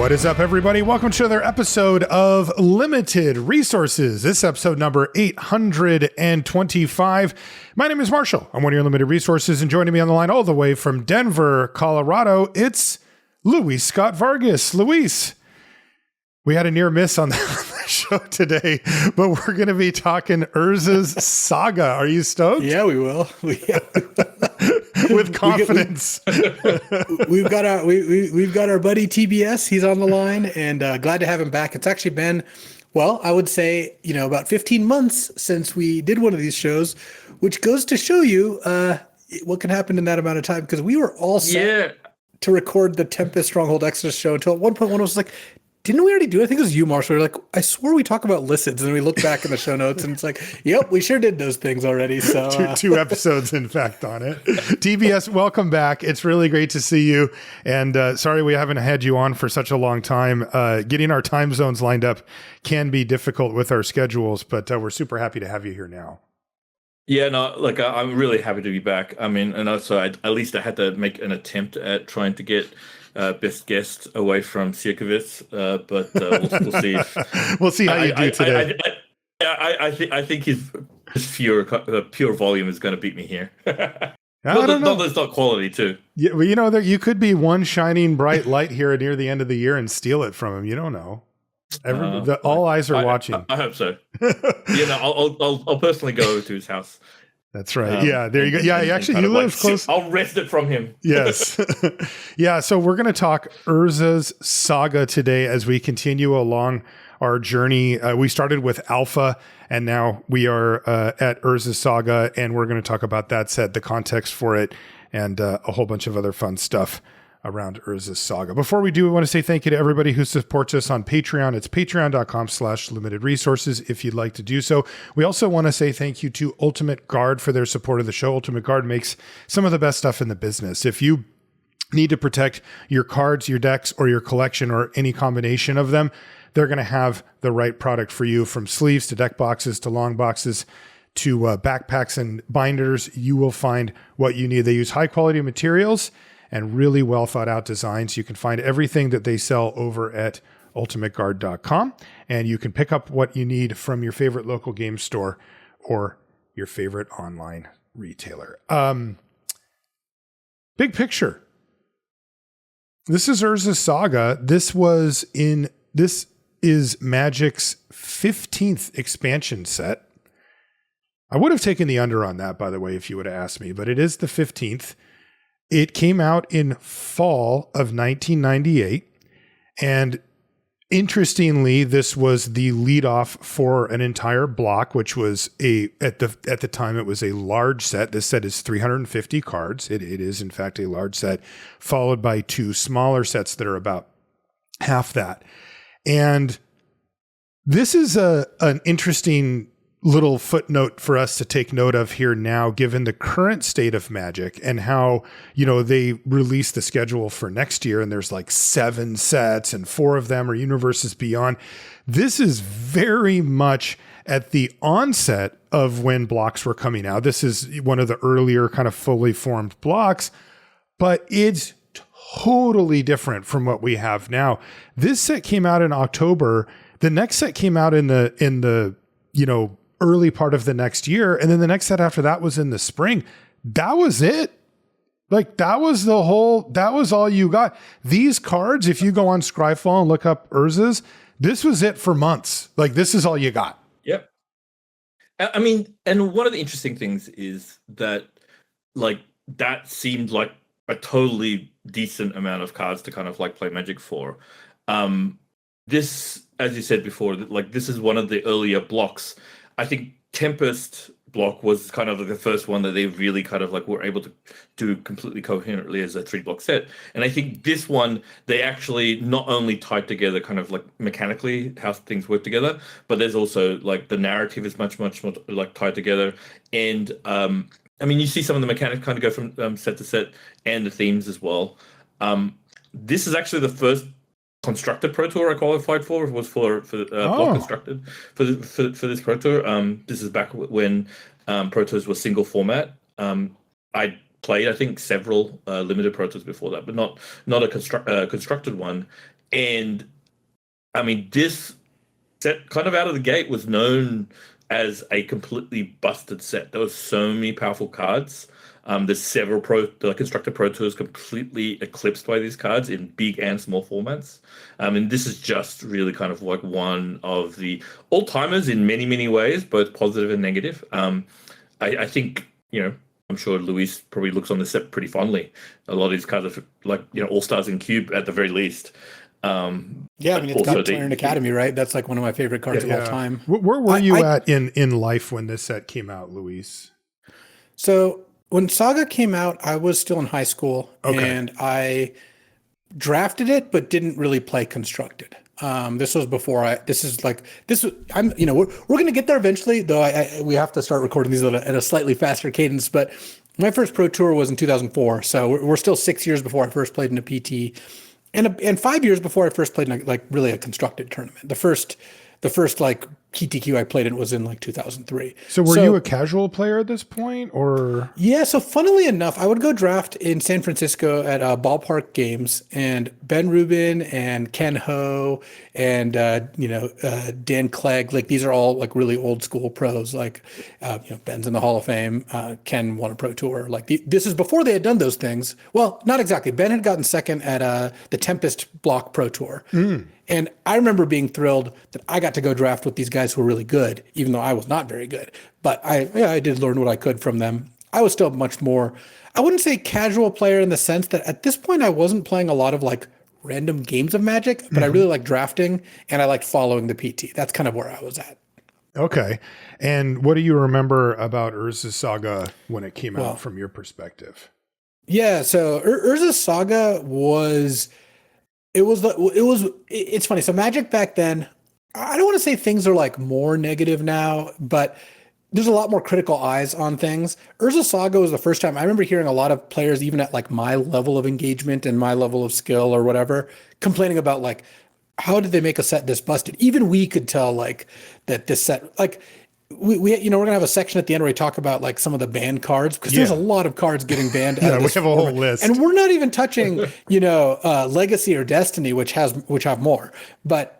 What is up, everybody? Welcome to another episode of Limited Resources. This episode number 825. My name is Marshall. I'm one of your Limited Resources, and joining me on the line all the way from Denver, Colorado, it's Luis Scott-Vargas. Luis, we had a near miss on the show today, but we're going to be talking Urza's Saga. Are you stoked? Yeah, we will. With confidence. We've got our buddy TBS. He's on the line, and glad to have him back. It's actually been, well, I would say, about 15 months since we did one of these shows, which goes to show you what can happen in that amount of time, because we were all set to record the Tempest Stronghold Exodus show until at one point one was like, didn't we already do it? I think it was you, Marshall. We were like, I swore we talk about licids. And then we look back in the show notes and it's like, yep, we sure did those things already. So two episodes, in fact, on it. TBS, welcome back. It's really great to see you. And sorry we haven't had you on for such a long time. Getting our time zones lined up can be difficult with our schedules, but we're super happy to have you here now. Yeah, no, look, I'm really happy to be back. I mean, and also at least I had to make an attempt at trying to get best guest away from Sutcliffe, but we'll see. We'll see how you do today. I think his pure volume is going to beat me here. I don't know. There's not quality too. Yeah, well, you could be one shining bright light here near the end of the year and steal it from him. You don't know. All eyes are watching. I hope so. I'll personally go over to his house. That's right. There you go. Yeah, actually, you live close. I'll wrest it from him. Yes. Yeah, so we're going to talk Urza's Saga today as we continue along our journey. We started with Alpha, and now we are at Urza's Saga, and we're going to talk about that set, the context for it, and a whole bunch of other fun stuff around Urza's Saga. Before we do, we want to say thank you to everybody who supports us on Patreon. It's patreon.com/limited resources if you'd like to do so. We also want to say thank you to Ultimate Guard for their support of the show. Ultimate Guard makes some of the best stuff in the business. If you need to protect your cards, your decks, or your collection, or any combination of them, they're going to have the right product for you, from sleeves to deck boxes to long boxes to backpacks and binders. You will find what you need. They use high quality materials and really well thought out designs. You can find everything that they sell over at ultimateguard.com, and you can pick up what you need from your favorite local game store or your favorite online retailer. Big picture. This is Urza's Saga. This is Magic's 15th expansion set. I would have taken the under on that, by the way, if you would have asked me, but it is the 15th. It came out in fall of 1998, and interestingly, this was the leadoff for an entire block, which was at the time it was a large set. This set is 350 cards. It is in fact a large set, followed by two smaller sets that are about half that. And this is an interesting little footnote for us to take note of here now, given the current state of Magic and how, they released the schedule for next year and there's like 7 sets and 4 of them are Universes Beyond. This is very much at the onset of when blocks were coming out. This is one of the earlier kind of fully formed blocks, but it's totally different from what we have now. This set came out in October. The next set came out in the early part of the next year. And then the next set after that was in the spring. That was it. Like that was all you got. These cards, if you go on Scryfall and look up Urza's, this was it for months. Like this is all you got. Yep. I mean, and one of the interesting things is that like that seemed like a totally decent amount of cards to kind of like play Magic for. This, as you said before, like this is one of the earlier blocks. I think Tempest block was kind of like the first one that they really kind of like were able to do completely coherently as a 3-block set. And I think this one, they actually not only tied together kind of like mechanically how things work together, but there's also like the narrative is much more like tied together. And I mean, you see some of the mechanics kind of go from set to set and the themes as well. This is actually the first constructed Pro Tour I qualified for, was for block constructed for this Pro Tour. This is back when Pro Tours were single format. I played, I think, several limited Pro Tours before that, but not a constructed one. And I mean, this set kind of out of the gate was known as a completely busted set. There was so many powerful cards. There's several Constructor Pro Tours completely eclipsed by these cards in big and small formats. And this is just really kind of like one of the all-timers in many, many ways, both positive and negative. I think, I'm sure Luis probably looks on the set pretty fondly. A lot of these cards are like, All-Stars in Cube at the very least. Yeah, I mean, it's got Flying Academy, right? That's like one of my favorite cards of all time. Where were you at in life when this set came out, Luis? So when Saga came out, I was still in high school, and I drafted it, but didn't really play Constructed. This was before we're going to get there eventually, though we have to start recording these at a slightly faster cadence. But my first Pro Tour was in 2004. So we're still 6 years before I first played in a PT, and 5 years before I first played in really a Constructed tournament. The first like PTQ I played in was in like 2003. So were you a casual player at this point, or? Yeah. So funnily enough, I would go draft in San Francisco at Ballpark Games, and Ben Rubin and Ken Ho and Dan Clegg, like these are all like really old school pros. Like Ben's in the Hall of Fame. Ken won a Pro Tour. Like this is before they had done those things. Well, not exactly. Ben had gotten second at the Tempest Block Pro Tour. And I remember being thrilled that I got to go draft with these guys who were really good, even though I was not very good. But I did learn what I could from them. I was still much more, I wouldn't say casual player in the sense that at this point I wasn't playing a lot of like random games of Magic, but I really liked drafting and I liked following the PT. That's kind of where I was at. Okay. And what do you remember about Urza's Saga when it came out from your perspective? Yeah, so Urza's Saga it's funny. So Magic back then, I don't want to say things are like more negative now, but there's a lot more critical eyes on things. Urza Saga was the first time I remember hearing a lot of players, even at like my level of engagement and my level of skill or whatever, complaining about like, how did they make a set this busted? Even we could tell like that this set, like we we're gonna have a section at the end where we talk about like some of the banned cards, because there's a lot of cards getting banned. We have a whole list, and we're not even touching Legacy or Destiny, which have more. But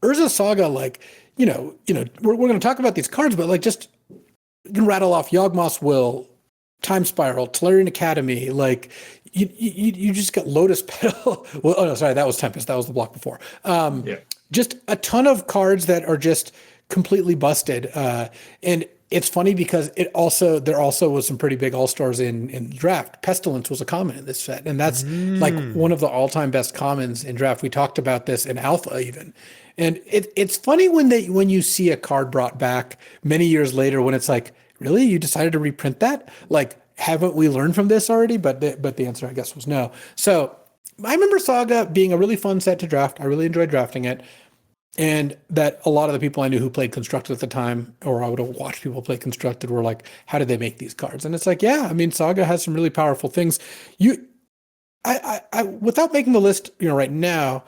Urza Saga, like we're going to talk about these cards, but like just you can rattle off Yawgmoth's Will, Time Spiral, Tolarian Academy, like you just got Lotus Petal. Well, oh no, sorry, that was Tempest. That was the block before. Just a ton of cards that are just completely busted. And it's funny because there also was some pretty big all-stars in the draft. Pestilence was a common in this set, and that's like one of the all-time best commons in draft. We talked about this in Alpha even. And it's funny when you see a card brought back many years later, when it's like, really, you decided to reprint that? Like, haven't we learned from this already? But the answer, I guess, was no. So I remember Saga being a really fun set to draft. I really enjoyed drafting it. And that a lot of the people I knew who played Constructed at the time, or I would have watched people play Constructed, were like, how did they make these cards? And it's like, yeah, I mean, Saga has some really powerful things. I without making the list, right now,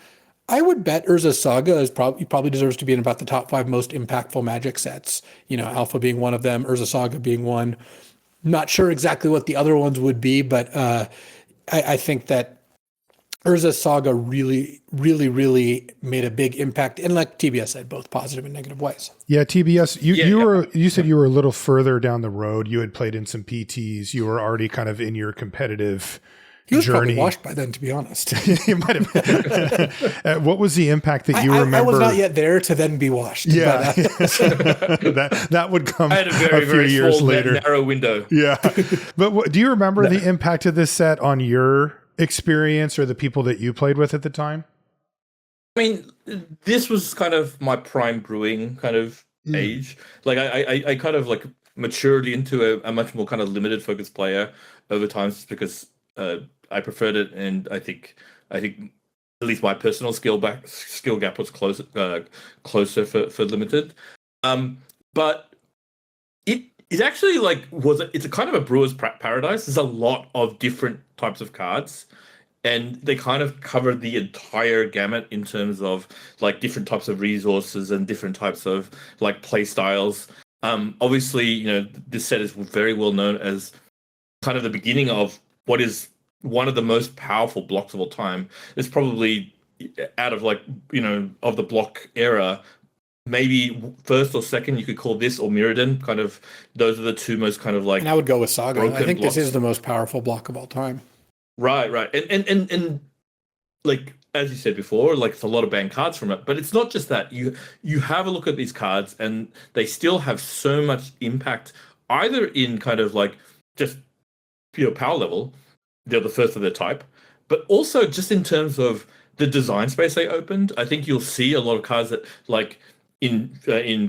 I would bet Urza's Saga is probably deserves to be in about the top 5 most impactful Magic sets. Alpha being one of them, Urza Saga being one. Not sure exactly what the other ones would be, but I think that Urza's Saga really, really, really made a big impact, and like TBS said, both positive and negative ways. Yeah, TBS, you said you were a little further down the road. You had played in some PTs. You were already kind of in your competitive He was journey. Probably washed by then, to be honest. You might have. What was the impact that you remember? I was not yet there to then be washed. Yeah, that would come I had a very, few very years small, later. narrow window. Yeah, but do you remember the impact of this set on your experience or the people that you played with at the time? I mean, this was kind of my prime brewing kind of age. Like I kind of like matured into a much more kind of limited focus player over time, just because I preferred it, and I think at least my personal skill gap was closer for limited. But it actually it's a kind of a brewer's paradise. There's a lot of different types of cards, and they kind of cover the entire gamut in terms of like different types of resources and different types of like play styles. Obviously, this set is very well known as kind of the beginning of what is one of the most powerful blocks of all time. It's probably out of like, of the block era, maybe first or second, you could call this or Mirrodin. Kind of, those are the two most kind of like. And I would go with Saga. I think blocks. this is the most powerful block of all time. Right. And like, as you said before, like it's a lot of banned cards from it, but it's not just that. You have a look at these cards and they still have so much impact, either in kind of like just pure power level, they're the first of their type, but also just in terms of the design space they opened. I think you'll see a lot of cards that like in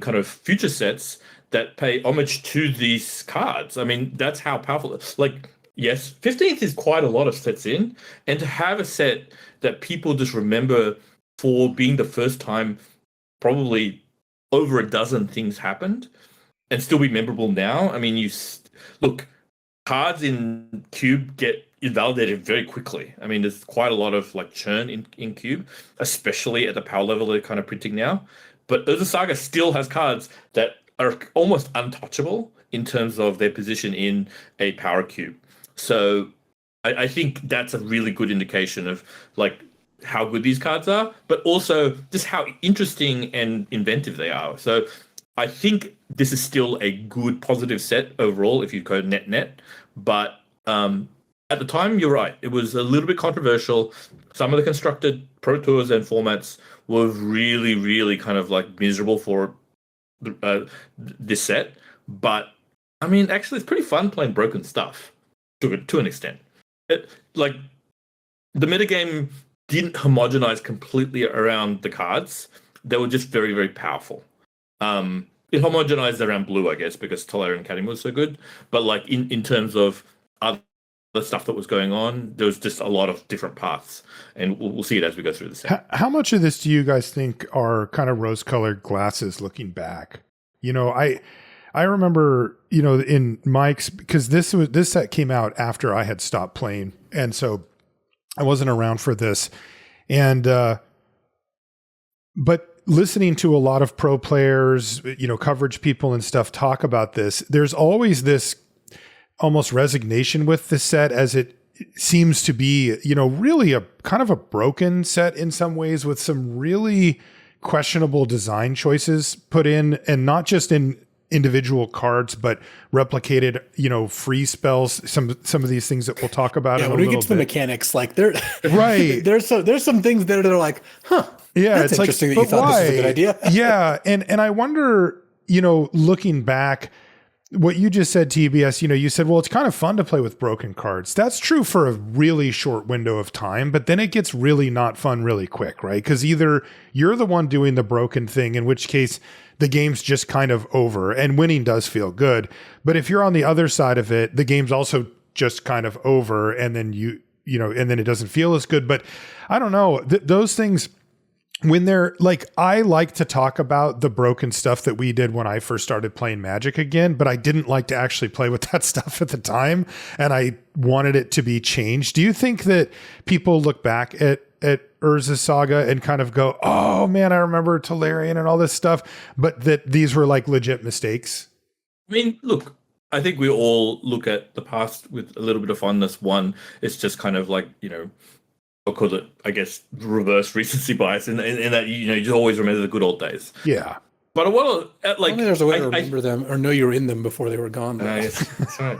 kind of future sets that pay homage to these cards. I mean, that's how powerful. Like, yes, 15th is quite a lot of sets in, and to have a set that people just remember for being the first time probably over a dozen things happened and still be memorable now. I mean, look, cards in Cube get invalidated very quickly. I mean, there's quite a lot of like churn in Cube, especially at the power level they're kind of printing now. But Urza Saga still has cards that are almost untouchable in terms of their position in a power cube. So I think that's a really good indication of like how good these cards are, but also just how interesting and inventive they are. So I think this is still a good positive set overall if you go net. But at the time, you're right. It was a little bit controversial. Some of the constructed Pro Tours and formats were really, really kind of like miserable for this set. But I mean, actually, it's pretty fun playing broken stuff to an extent. Like the metagame didn't homogenize completely around the cards. They were just very, very powerful. It homogenized around blue, I guess, because Tolarian Academy was so good. But like in terms of other stuff that was going on, there was just a lot of different paths, and we'll see it as we go through the set. How much of this do you guys think are kind of rose-colored glasses looking back? I remember, in Mike's, because this set came out after I had stopped playing, and so I wasn't around for this, and but listening to a lot of pro players, coverage people and stuff talk about this, there's always this almost resignation with the set, as it seems to be, really a kind of a broken set in some ways, with some really questionable design choices put in, and not just in individual cards, but replicated, free spells. Some of these things that we'll talk about. Yeah, when we get to the mechanics, like they're right. there's some things that are like, huh. Yeah, that's it's interesting like, that you thought why? this was a good idea. Yeah, and I wonder, looking back, what you just said, TBS, you said, well, it's kind of fun to play with broken cards. That's true for a really short window of time, but then it gets really not fun really quick, right? Because either you're the one doing the broken thing, in which case the game's just kind of over, and winning does feel good. But if you're on the other side of it, the game's also just kind of over, and then and then it doesn't feel as good. But I don't know, those things, when they're like, I like to talk about the broken stuff that we did when I first started playing Magic again, but I didn't like to actually play with that stuff at the time, and I wanted it to be changed. Do you think that people look back at Urza Saga and kind of go, oh man, I remember Tolarian and all this stuff, but that these were like legit mistakes? I mean, look, I think we all look at the past with a little bit of fondness. One, it's just kind of like, I'll call it, I guess, reverse recency bias, in that you always remember the good old days. Yeah, but like, only there's a way to remember them or know you were in them before they were gone. Yes, that's right.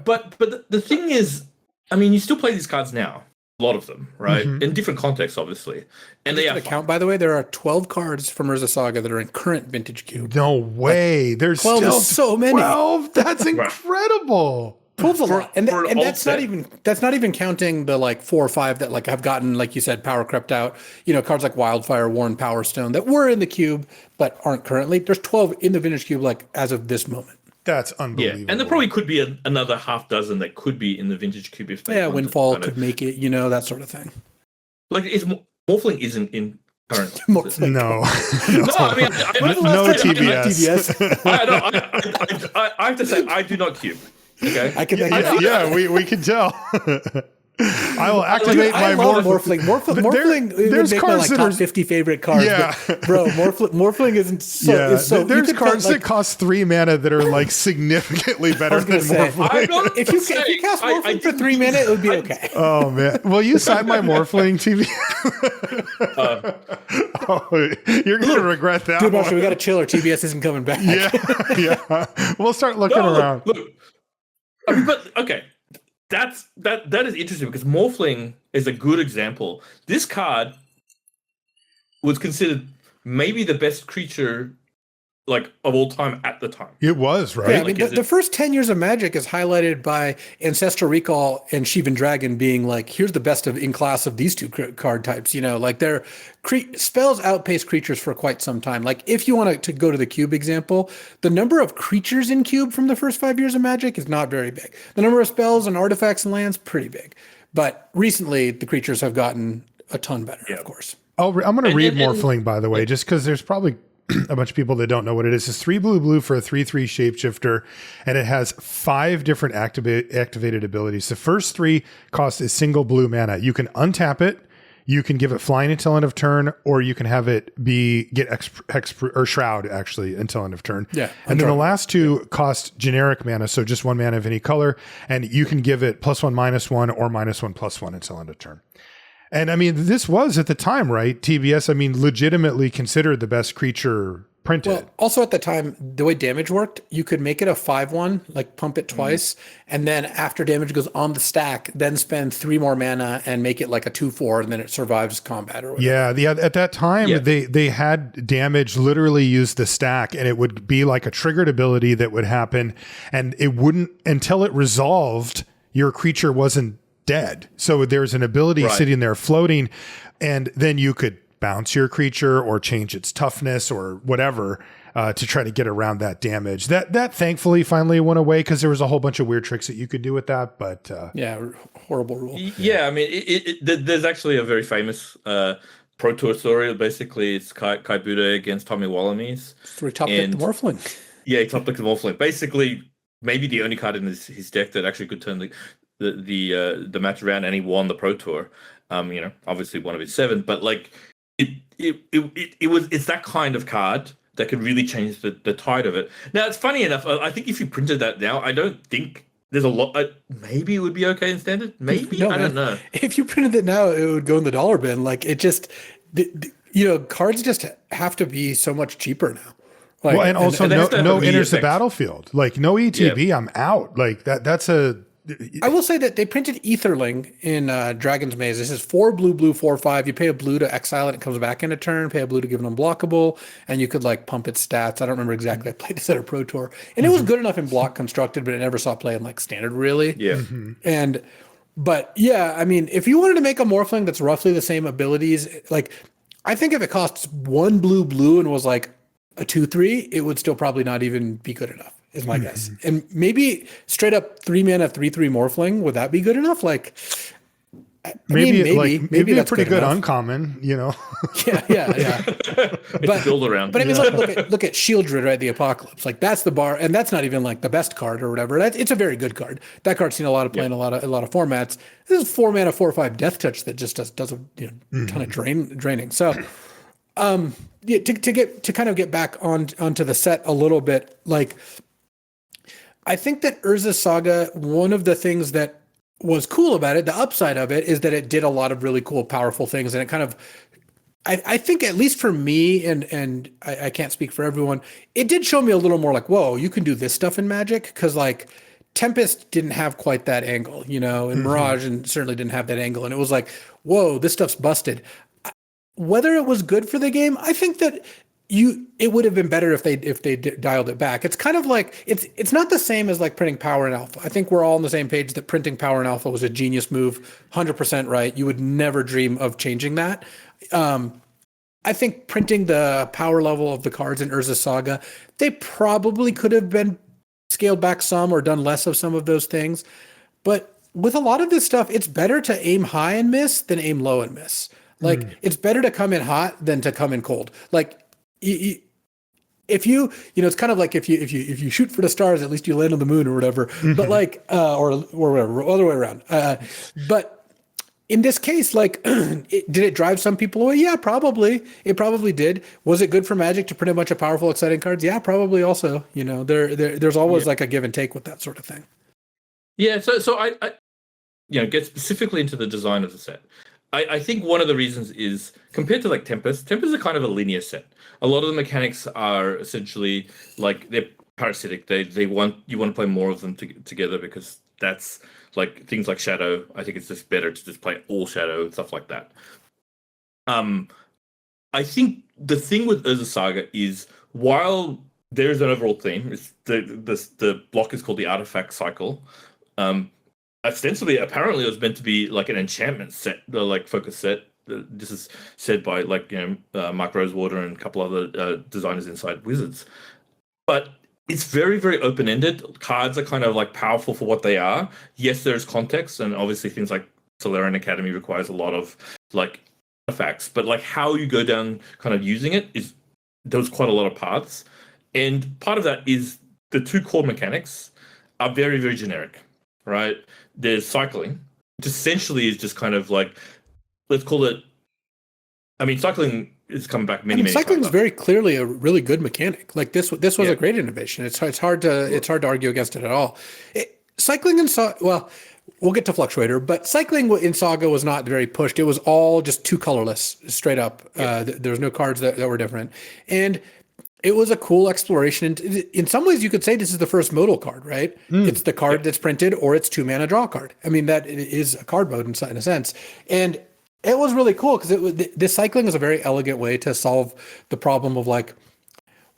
but the thing is, I mean, you still play these cards now, a lot of them, right? Mm-hmm. In different contexts, obviously, and they are count. By the way, there are 12 cards from Urza Saga that are in current Vintage Cube. No way. There's 12 still is so many. 12. That's incredible. 12's a lot. And that's set. not even counting the like 4 or 5 that like have gotten, like you said, power crept out. Cards like Wildfire, War, and Power Stone that were in the cube but aren't currently. There's 12 in the Vintage Cube like as of this moment. That's unbelievable. Yeah, and there probably could be another half dozen that could be in the Vintage Cube if they Windfall could make it, that sort of thing. Like, Morphling isn't in current. No. No, I mean, no TBS. I have to say, I do not cube. Okay, I can. Yeah, we can tell. I will activate I my love Morphling. Morphling there's would make cards my like that top are 50 favorite cards. Yeah. But bro, Morphling isn't so. yeah. Is so There's you could cards put, that cost 3 mana that are like significantly better than gonna say, Morphling. if you cast Morphling for 3 mana, it would be okay. Oh man! Will you sign my Morphling TV? You're gonna regret that. Dude, one. Marshall, we got to chill. Our TBS isn't coming back. Yeah. We'll start looking around. Look, but okay, that is interesting because Morphling is a good example. This card was considered maybe the best creature like of all time at the time. It was, right? Yeah, I mean, the first 10 years of Magic is highlighted by Ancestral Recall and Sheevan Dragon being like, here's the best of in class of these two card types. You know, like their spells outpace creatures for quite some time. Like if you want to go to the Cube example, the number of creatures in Cube from the first 5 years of Magic is not very big. The number of spells and artifacts and lands, pretty big. But recently, the creatures have gotten a ton better, of course. I'm going to read Morphling, by the way, just because there's probably a bunch of people that don't know what it is. It's 3 blue for a 3/3 shapeshifter, and it has 5 different activated abilities. The first 3 cost a single blue mana. You can untap it, you can give it flying until end of turn, or you can have it get or shroud actually until end of turn. Yeah, and then the last 2 cost generic mana, so just 1 mana of any color, and you can give it +1/-1 or -1/+1 until end of turn. And I mean, this was at the time, right? TBS, I mean, legitimately considered the best creature printed. Well, also at the time, the way damage worked, you could make it a 5/1, like pump it twice, and then after damage goes on the stack, then spend 3 more mana and make it like a 2/4, and then it survives combat or whatever. Yeah, at that time, they had damage literally use the stack, and it would be like a triggered ability that would happen, and it wouldn't, until it resolved, your creature wasn't dead. So there's an ability sitting there floating, and then you could bounce your creature or change its toughness or whatever to try to get around that damage. That thankfully finally went away because there was a whole bunch of weird tricks that you could do with that. But horrible rule. Yeah, I mean, there's actually a very famous Pro Tour story. Basically, it's Kai Buda against Tommy Wallamies. So we top decked the Morphling. Yeah, he top decked the Morphling. Basically, maybe the only card in his deck that actually could turn the match around, and he won the Pro Tour. You know, obviously one of his 7, but like it's that kind of card that can really change the tide of it. Now, it's funny enough. I think if you printed that now, I don't think there's a lot. Maybe it would be okay in standard. Maybe I don't know. If you printed it now, it would go in the dollar bin. Like it just, cards just have to be so much cheaper now. Like, well, and also no enters the battlefield. Like no ETB, I'm out. Like that's a. I will say that they printed Etherling in Dragon's Maze. This is 4 blue, 4/5. You pay a blue to exile it, it comes back in a turn. Pay a blue to give it unblockable, and you could like pump its stats. I don't remember exactly. I played this at a Pro Tour, and it was good enough in block constructed, but it never saw play in like standard really. Yeah. But yeah, I mean, if you wanted to make a Morphling that's roughly the same abilities, like I think if it costs 1 blue and was like a 2/3, it would still probably not even be good enough. Is my guess. And maybe straight up 3 mana 3/3 Morphling, would that be good enough? Like maybe that's pretty good enough. Uncommon, Yeah. But build around. But I mean, look at Shieldred, right? The Apocalypse, like that's the bar, and that's not even like the best card or whatever. It's a very good card. That card's seen a lot of play in a lot of formats. This is 4 mana 4/5 Death Touch that just does a ton of draining. So, to kind of get back onto the set a little bit, like. I think that Urza Saga, one of the things that was cool about it, the upside of it, is that it did a lot of really cool, powerful things. And it kind of, I think at least for me, and I can't speak for everyone, it did show me a little more like, whoa, you can do this stuff in Magic. Because like Tempest didn't have quite that angle, and Mirage and certainly didn't have that angle. And it was like, whoa, this stuff's busted. Whether it was good for the game, I think that it would have been better if they dialed it back. It's kind of like it's not the same as like printing Power in Alpha. I think we're all on the same page that printing Power in Alpha was a genius move, 100% right. You would never dream of changing that. I think printing the power level of the cards in Urza Saga, they probably could have been scaled back some or done less of some of those things. But with a lot of this stuff, it's better to aim high and miss than aim low and miss. Like it's better to come in hot than to come in cold. Like if you it's kind of like if you shoot for the stars, at least you land on the moon or whatever. But like or whatever, other way around. But in this case, like, did it drive some people away? Yeah, probably. It probably did. Was it good for Magic to print a bunch of powerful, exciting cards? Yeah, probably. Also, there's always like a give and take with that sort of thing. Yeah. So I get specifically into the design of the set. I think one of the reasons is compared to like Tempest is kind of a linear set. A lot of the mechanics are essentially like they're parasitic. You want to play more of them together because that's like things like Shadow. I think it's just better to just play all Shadow and stuff like that. I think the thing with Urza Saga is while there is an overall theme, it's the block is called the Artifact Cycle. Ostensibly, apparently, it was meant to be like an enchantment set, like focus set. This is said by Mark Rosewater and a couple other designers inside Wizards. But it's very, very open-ended. Cards are kind of like powerful for what they are. Yes, there's context, and obviously things like Solarian Academy requires a lot of like artifacts. But like how you go down, kind of using it there's quite a lot of paths, and part of that is the two core mechanics are very, very generic, right? There's cycling, which essentially is just kind of like, let's call it. I mean, cycling is coming back many cycling times. is very clearly a really good mechanic. Like this was a great innovation. It's hard to argue against it at all. Cycling in Saga, we'll get to Fluctuator, but cycling in Saga was not very pushed. It was all just two colorless, straight up. There was no cards that were different, and it was a cool exploration. In some ways, you could say this is the first modal card, right? It's the card that's printed, or it's 2-mana draw card. I mean, that is a card mode in a sense. And it was really cool because this cycling is a very elegant way to solve the problem of like,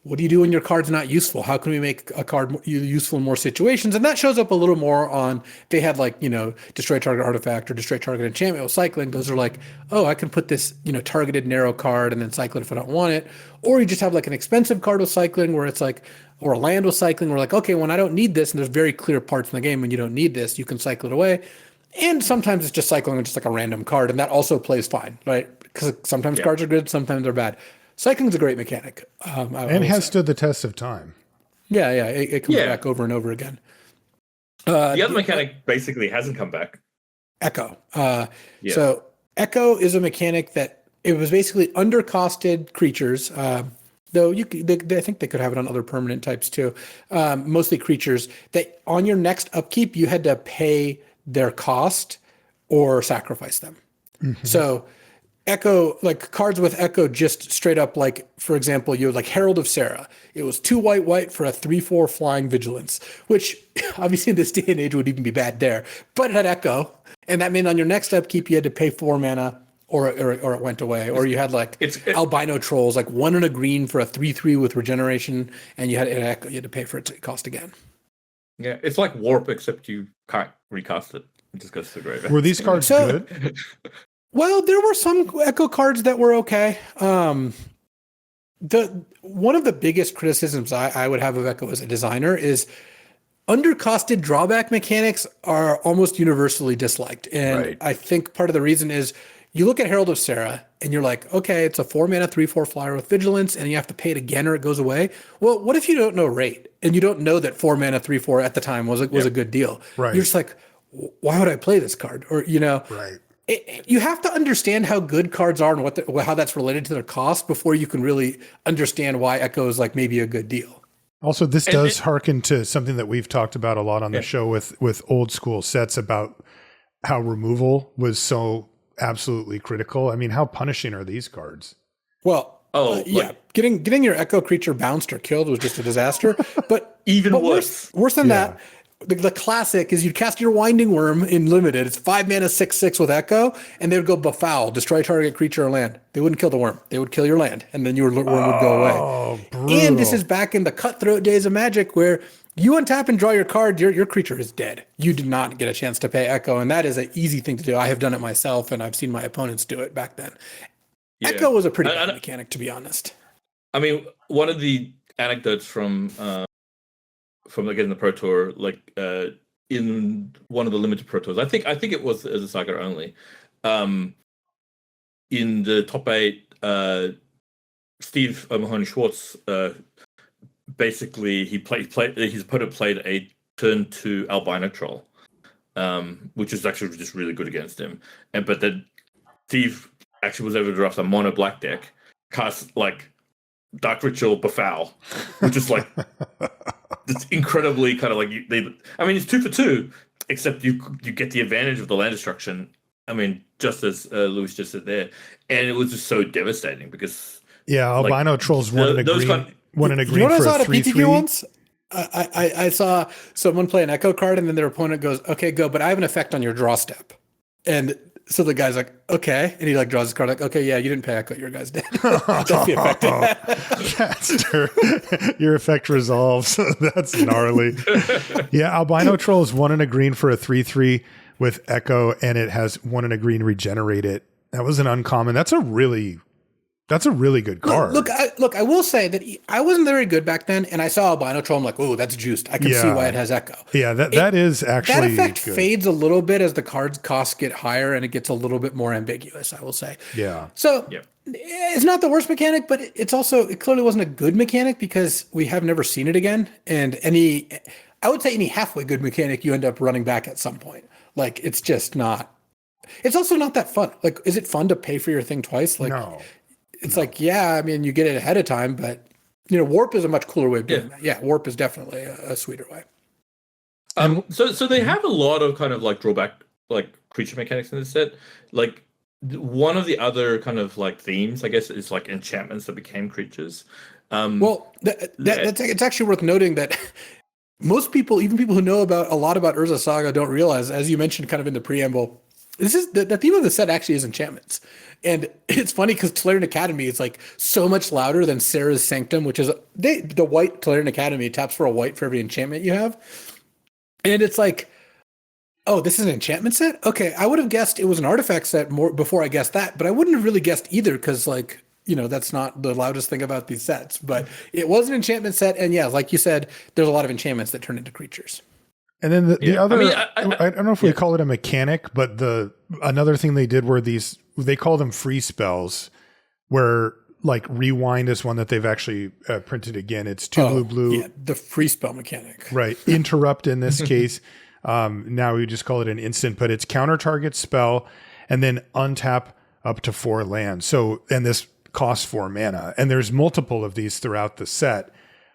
what do you do when your card's not useful? How can we make a card useful in more situations? And that shows up a little more on, they had like, destroy target artifact or destroy target enchantment with cycling. Those are like, oh, I can put this, targeted narrow card and then cycle it if I don't want it. Or you just have like an expensive card with cycling where it's like, or a land with cycling where like, okay, when I don't need this, and there's very clear parts in the game when you don't need this, you can cycle it away. And sometimes it's just cycling with just like a random card. And that also plays fine, right? Because sometimes cards are good, sometimes they're bad. Cycling's a great mechanic. And has stood the test of time. Yeah, it comes back over and over again. The other mechanic basically hasn't come back. Echo. So Echo is a mechanic that it was basically undercosted creatures, though I think they could have it on other permanent types too. Mostly creatures that on your next upkeep, you had to pay their cost or sacrifice them. Mm-hmm. So Echo, like cards with Echo, just straight up, like, for example, you had like Herald of Sarah. It was 2 white for a 3/4 flying vigilance, which obviously in this day and age would even be bad there, but it had Echo. And that meant on your next upkeep, you had to pay 4 mana or it went away. Or you had like albino trolls, like 1 and a green for a 3/3 with regeneration, and you had Echo, you had to pay for it to cost again. Yeah, it's like Warp, except you can't recast it. It just goes to the graveyard. Were these cards good? Well, there were some Echo cards that were okay. One of the biggest criticisms I would have of Echo as a designer is undercosted drawback mechanics are almost universally disliked. And I think part of the reason is you look at Herald of Sarah and you're like, okay, it's a 4-mana 3/4 flyer with vigilance and you have to pay it again or it goes away. Well, what if you don't know rate and you don't know that 4-mana 3/4 at the time was a good deal? Right. You're just like, why would I play this card? Or, right. You have to understand how good cards are and how that's related to their cost before you can really understand why Echo is like maybe a good deal. Also, this does harken to something that we've talked about a lot on the show with old school sets about how removal was so absolutely critical. I mean, how punishing are these cards? Well, getting your Echo creature bounced or killed was just a disaster. But worse than that. The classic is you'd cast your Winding Worm in limited. It's 5 mana 6/6 with Echo, and they would go befoul, destroy target creature or land. They wouldn't kill the worm. They would kill your land, and then your worm would go away. Brutal. And this is back in the cutthroat days of Magic where you untap and draw your card, your creature is dead. You do not get a chance to pay Echo, and that is an easy thing to do. I have done it myself, and I've seen my opponents do it back then. Yeah. Echo was a pretty bad mechanic, to be honest. I mean, one of the anecdotes from again the Pro Tour, like in one of the limited Pro Tours, I think it was as a Saga only. In the top 8, Steve Mahoney Schwartz basically his opponent played a turn 2 albino troll, which is actually just really good against him. But then Steve actually was able to draft a mono black deck, cast like Dark Ritual Befoul, which is like it's incredibly kind of like it's 2 for 2, except you get the advantage of the land destruction. I mean, just as Louis just said there, and it was just so devastating because albino trolls won in a green. Won in a green for a 3/3 once. I saw someone play an echo card, and then their opponent goes, "Okay, go," but I have an effect on your draw step, and so the guy's like, "Okay," and he like draws his card, like, "Okay, yeah, you didn't pay echo, your guy's dead." That's the effect. That's true. Your effect resolves. That's gnarly. Yeah, albino trolls won in a green for a 3/3 with echo, and it has 1 in a green regenerate it. That was an uncommon. That's a really good card. Look, I will say that I wasn't very good back then, and I saw albino troll. I'm like, oh, that's juiced. I can see why it has echo. Yeah, that is actually that effect good. Fades a little bit as the card's costs get higher, and it gets a little bit more ambiguous, I will say. Yeah. So it's not the worst mechanic, but it clearly wasn't a good mechanic because we have never seen it again. And I would say any halfway good mechanic, you end up running back at some point. Like, it's just not. It's also not that fun. Like, is it fun to pay for your thing twice? Like, no. It's like, I mean, you get it ahead of time, but warp is a much cooler way of doing that. Yeah, warp is definitely a sweeter way. So they have a lot of kind of like drawback, like creature mechanics in this set. Like one of the other kind of like themes, I guess, is like enchantments that became creatures. It's actually worth noting that most people, even people who know a lot about Urza Saga, don't realize, as you mentioned kind of in the preamble, this is the theme of the set actually is enchantments. And it's funny because Tolarian Academy is like so much louder than Sarah's Sanctum, which is the white Tolarian Academy taps for a white for every enchantment you have. And it's like, oh, this is an enchantment set? Okay, I would have guessed it was an artifact set more before I guessed that, but I wouldn't have really guessed either because like, that's not the loudest thing about these sets. But it was an enchantment set, and like you said, there's a lot of enchantments that turn into creatures. And then the other, I don't know if we call it a mechanic, but another thing they did were they call them free spells, where like Rewind is one that they've actually printed again. It's 2 blue. Yeah, the free spell mechanic. Right. Interrupt in this case. Now we just call it an instant, but it's counter target spell and then untap up to 4 lands. So, and this costs 4 mana. And there's multiple of these throughout the set,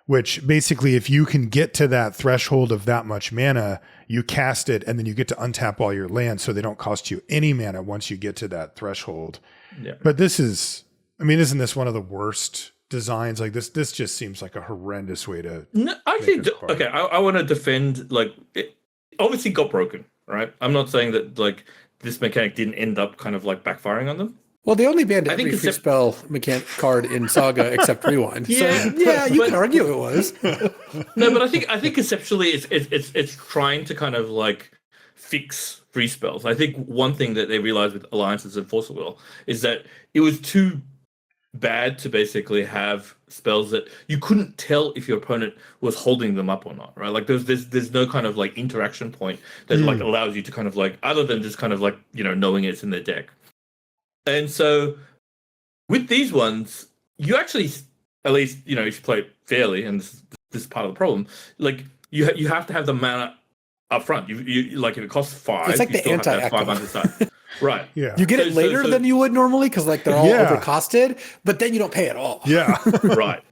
which basically if you can get to that threshold of that much mana, you cast it and then you get to untap all your lands so they don't cost you any mana once you get to that threshold. Yeah. But isn't this one of the worst designs? Like this just seems like a horrendous way to. No, actually, okay. I want to defend, like, it obviously got broken, right? I'm not saying that like this mechanic didn't end up kind of like backfiring on them. Well, they only banned every free spell mechanic card in Saga except Rewind. You can argue it was. No, but I think conceptually it's trying to kind of like fix free spells. I think one thing that they realized with Alliances and Force of Will is that it was too bad to basically have spells that you couldn't tell if your opponent was holding them up or not, right? Like there's no kind of like interaction point that like allows you to kind of like, other than just kind of like, knowing it's in their deck. And so with these ones, you actually, at least, if you play it fairly, and this is part of the problem, like you have to have the mana up front. You like, if it costs 5, it's like you the anti-echo. 5 on the side. Right. Yeah. You get it later than you would normally because like they're all overcosted, but then you don't pay at all. Yeah. Right.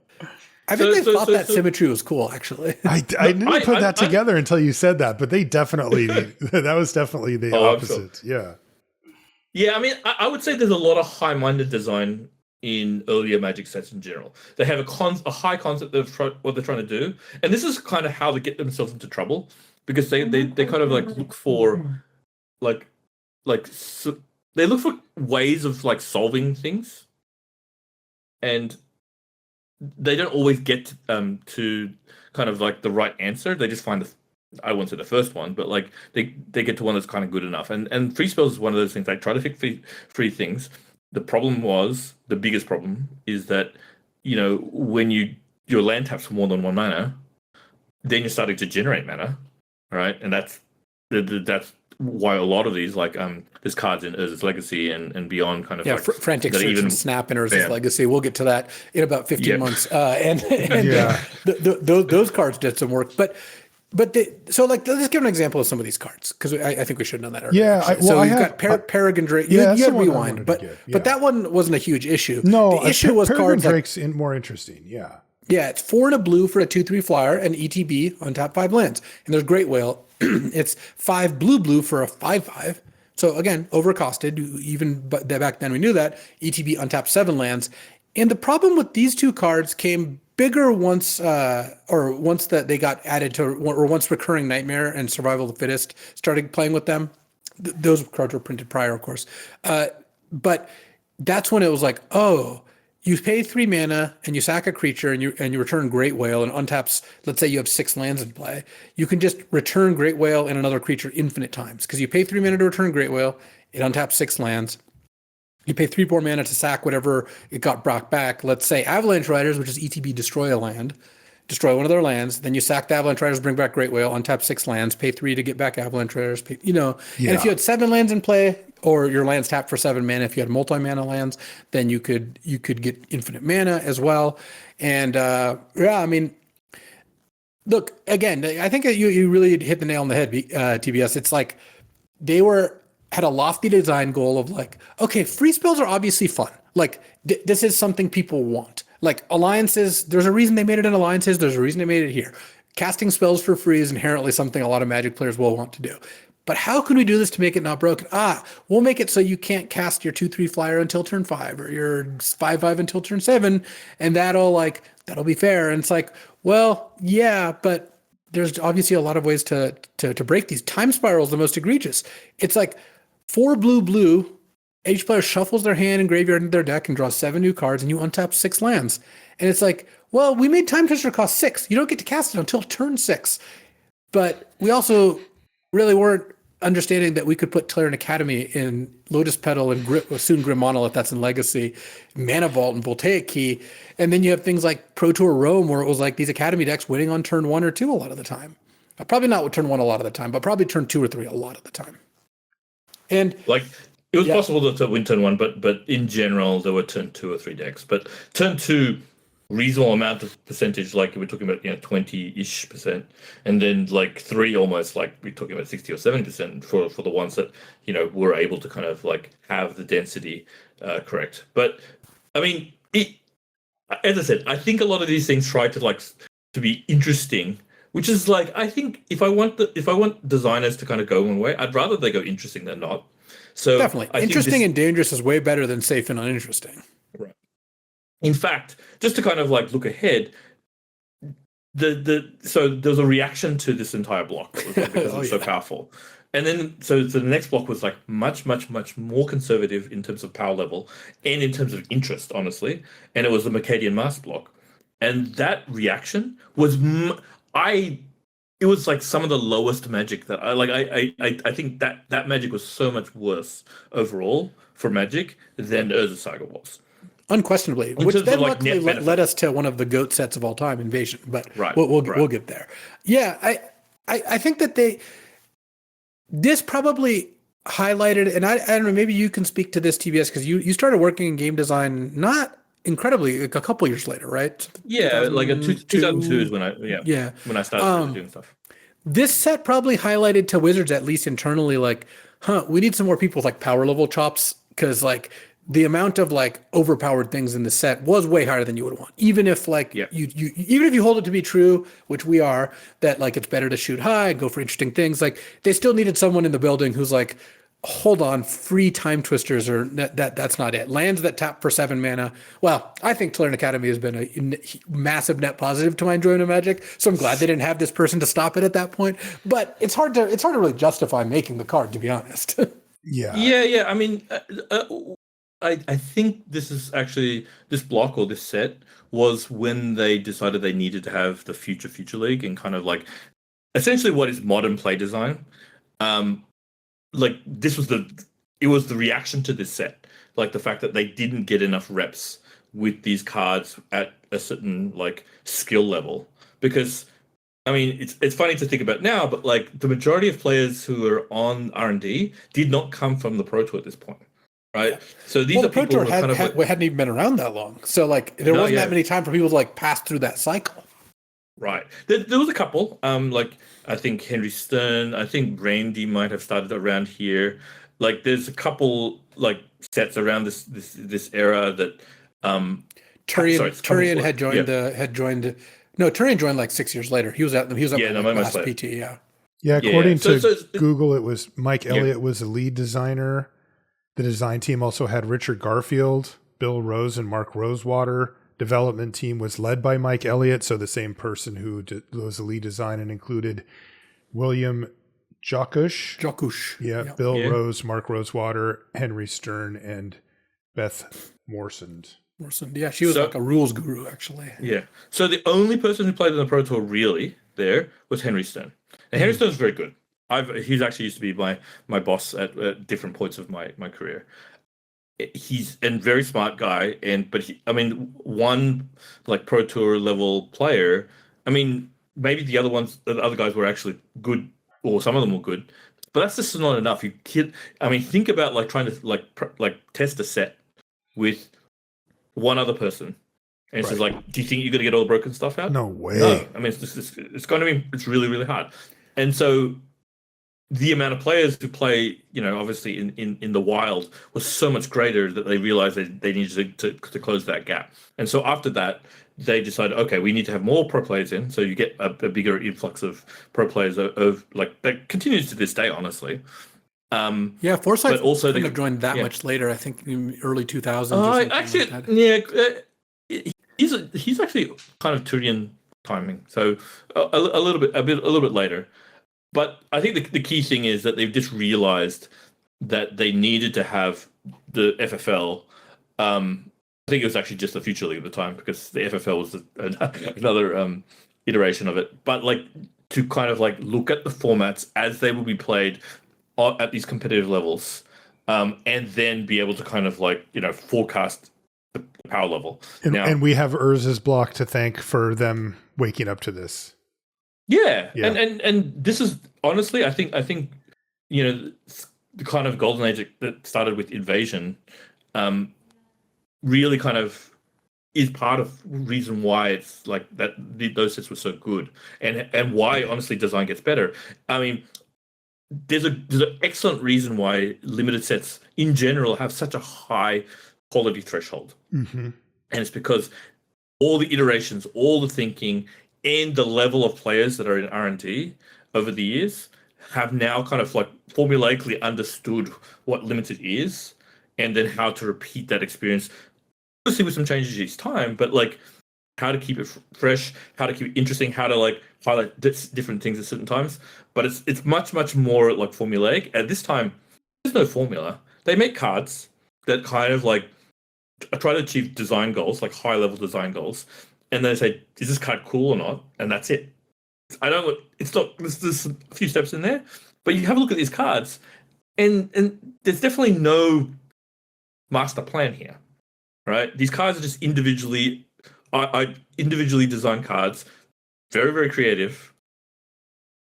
I think they thought that symmetry was cool, actually. I didn't put that together until you said that, but they definitely, that was definitely the opposite. Sure. Yeah. Yeah, I mean, I would say there's a lot of high-minded design in earlier Magic sets in general. They have a high concept of what they're trying to do, and this is kind of how they get themselves into trouble, because they kind of like look for they look for ways of like solving things, and they don't always get to kind of like the right answer. They just find I wouldn't say the first one, but like they get to one that's kind of good enough. And free spells is one of those things. They try to fix free things. The biggest problem is that, when your land taps for more than 1 mana, then you're starting to generate mana, right? And that's why a lot of these, like there's cards in Urza's Legacy and beyond, kind of Frantic Search and Snap in Urza's Legacy. We'll get to that in about 15 months. Those cards did some work, but But so like let's give an example of some of these cards because I think we should have done that earlier. Yeah, so you've got Peregrine Drake. You had Rewind, but that one wasn't a huge issue. No, the issue was Peregrine cards Drake's more interesting. Yeah. Yeah, it's 4 and a blue for a 2/3 flyer and ETB on top 5 lands. And there's Great Whale. It's 5 blue for a 5/5. So again, overcosted. Even back then we knew that. ETB on top 7 lands. And the problem with these two cards came bigger once that they got added to, or once Recurring Nightmare and Survival of the Fittest started playing with them. Those cards were printed prior, of course. But that's when it was like, oh, you pay 3 mana and you sack a creature and you return Great Whale and untaps. Let's say you have 6 lands in play. You can just return Great Whale and another creature infinite times because you pay 3 mana to return Great Whale. It untaps 6 lands. You pay 3 more mana to sack whatever it got brought back. Let's say Avalanche Riders, which is ETB, destroy a land, destroy one of their lands. Then you sack the Avalanche Riders, bring back Great Whale, untap 6 lands, pay 3 to get back Avalanche Riders. And if you had 7 lands in play, or your lands tapped for 7 mana, if you had multi-mana lands, then you could get infinite mana as well. And look, again, I think you really hit the nail on the head, TBS. It's like they had a lofty design goal of like, okay, free spells are obviously fun. Like this is something people want. Like alliances, there's a reason they made it in alliances. There's a reason they made it here. Casting spells for free is inherently something a lot of Magic players will want to do. But how can we do this to make it not broken? We'll make it so you can't cast your 2/3 flyer until turn 5 or your 5/5 until turn 7, and that'll be fair. And it's like, well, yeah, but there's obviously a lot of ways to break these. Time Spiral is the most egregious. It's like 4 blue. Each player shuffles their hand and graveyard into their deck and draws 7 new cards, and you untap 6 lands. And it's like, well, we made Time Twister cost 6. You don't get to cast it until turn 6. But we also really weren't understanding that we could put Tyrant Academy in Lotus Petal and soon Grim Monolith that's in Legacy, Mana Vault and Voltaic Key. And then you have things like Pro Tour Rome where it was like these Academy decks winning on turn 1 or 2 a lot of the time. Probably not with turn 1 a lot of the time, but probably turn 2 or 3 a lot of the time. And like it was possible to win turn 1, but in general there were turn 2 or 3 decks. But turn 2, reasonable amount of percentage, like we're talking about 20-ish%, and then like 3 almost like we're talking about 60 or 70% for the ones that were able to kind of like have the density correct. But I mean, as I said, I think a lot of these things try to be interesting, which is like, I think if I want designers to kind of go one way, I'd rather they go interesting than not. So definitely interesting and dangerous is way better than safe and uninteresting. Right. In fact, just to kind of like look ahead, so there was a reaction to this entire block because it's so powerful. And then so the next block was like much more conservative in terms of power level and in terms of interest, honestly. And it was the Mercadian Mask block. And that reaction was it was like some of the lowest Magic that I think that Magic was so much worse overall for Magic than Urza Saga was. Unquestionably, which then luckily led us to one of the GOAT sets of all time, Invasion. But we'll get there. Yeah, I think that this probably highlighted, and I don't know, maybe you can speak to this, TBS, because you started working in game design not incredibly, like a couple years later, right? Yeah, like 2002 is when I started doing stuff. This set probably highlighted to Wizards, at least internally, like, we need some more people with like power level chops, because like the amount of like overpowered things in the set was way higher than you would want. Even if like even if you hold it to be true, which we are, that like it's better to shoot high and go for interesting things, like they still needed someone in the building who's like, hold on, free Time Twisters or that's not it. Lands that tap for 7 mana. Well, I think Tyrant Academy has been a massive net positive to my enjoyment of Magic, so I'm glad they didn't have this person to stop it at that point. But it's hard to really justify making the card, to be honest. Yeah. I mean, I think this block or this set was when they decided they needed to have the Future League and kind of like essentially what is modern play design. Like it was the reaction to this set, like the fact that they didn't get enough reps with these cards at a certain like skill level. Because I mean, it's funny to think about now, but like the majority of players who are on R&D did not come from the Pro Tour at this point. Right, so these are people who hadn't even been around that long. So like there wasn't that many time for people to like pass through that cycle. Right. There was a couple. Like I think Henry Stern. I think Randy might have started around here. Like there's a couple like sets around this era that. Turian had joined. No, Turian joined like 6 years later. He was at no, last PT. Yeah. Yeah, according So to Google, it was Mike Elliott was the lead designer. The design team also had Richard Garfield, Bill Rose, and Mark Rosewater. Development team was led by Mike Elliott, so the same person who was the lead design, and included William Jokush. Yeah, Bill Rose, Mark Rosewater, Henry Stern, and Beth Morsand. Yeah, she was like a rules guru, actually. Yeah. So the only person who played in the Pro Tour really there was Henry Stern. And Henry Stern's very good. He's actually used to be my boss at different points of my career. He's a very smart guy, but one like Pro Tour level player. I mean, maybe the other guys were actually good, or some of them were good, but that's just not enough. Think about like trying to like test a set with one other person, and it's just like, do you think you're gonna get all the broken stuff out? No way. No. I mean, it's really, really hard. And so the amount of players who play, obviously in the wild was so much greater that they realized they needed to close that gap. And so after that, they decided, okay, we need to have more pro players in. So you get a bigger influx of pro players of like that continues to this day, honestly. Forsyth also couldn't have joined that much later. I think in early 2000s. He's actually kind of Turian timing, so a little bit later. But I think the key thing is that they've just realized that they needed to have the FFL. I think it was actually just the Future League at the time, because the FFL was another iteration of it. But like to kind of like look at the formats as they will be played at these competitive levels, and then be able to kind of like forecast the power level. And we have Urza's block to thank for them waking up to this. Yeah. And this is honestly, I think the kind of golden age that started with Invasion, really kind of is part of reason why it's like that those sets were so good, and why honestly design gets better. I mean, there's an excellent reason why limited sets in general have such a high quality threshold, and it's because all the iterations, all the thinking, and the level of players that are in R&D over the years have now kind of like formulaically understood what limited is, and then how to repeat that experience, obviously with some changes each time, but like how to keep it fresh, how to keep it interesting, how to like highlight different things at certain times. But it's much more like formulaic. At this time, there's no formula. They make cards that kind of like try to achieve design goals, like high level design goals, and then say, is this card cool or not? And that's it. It's not, there's a few steps in there, but you have a look at these cards, and there's definitely no master plan here, right? These cards are just individually designed cards, very, very creative,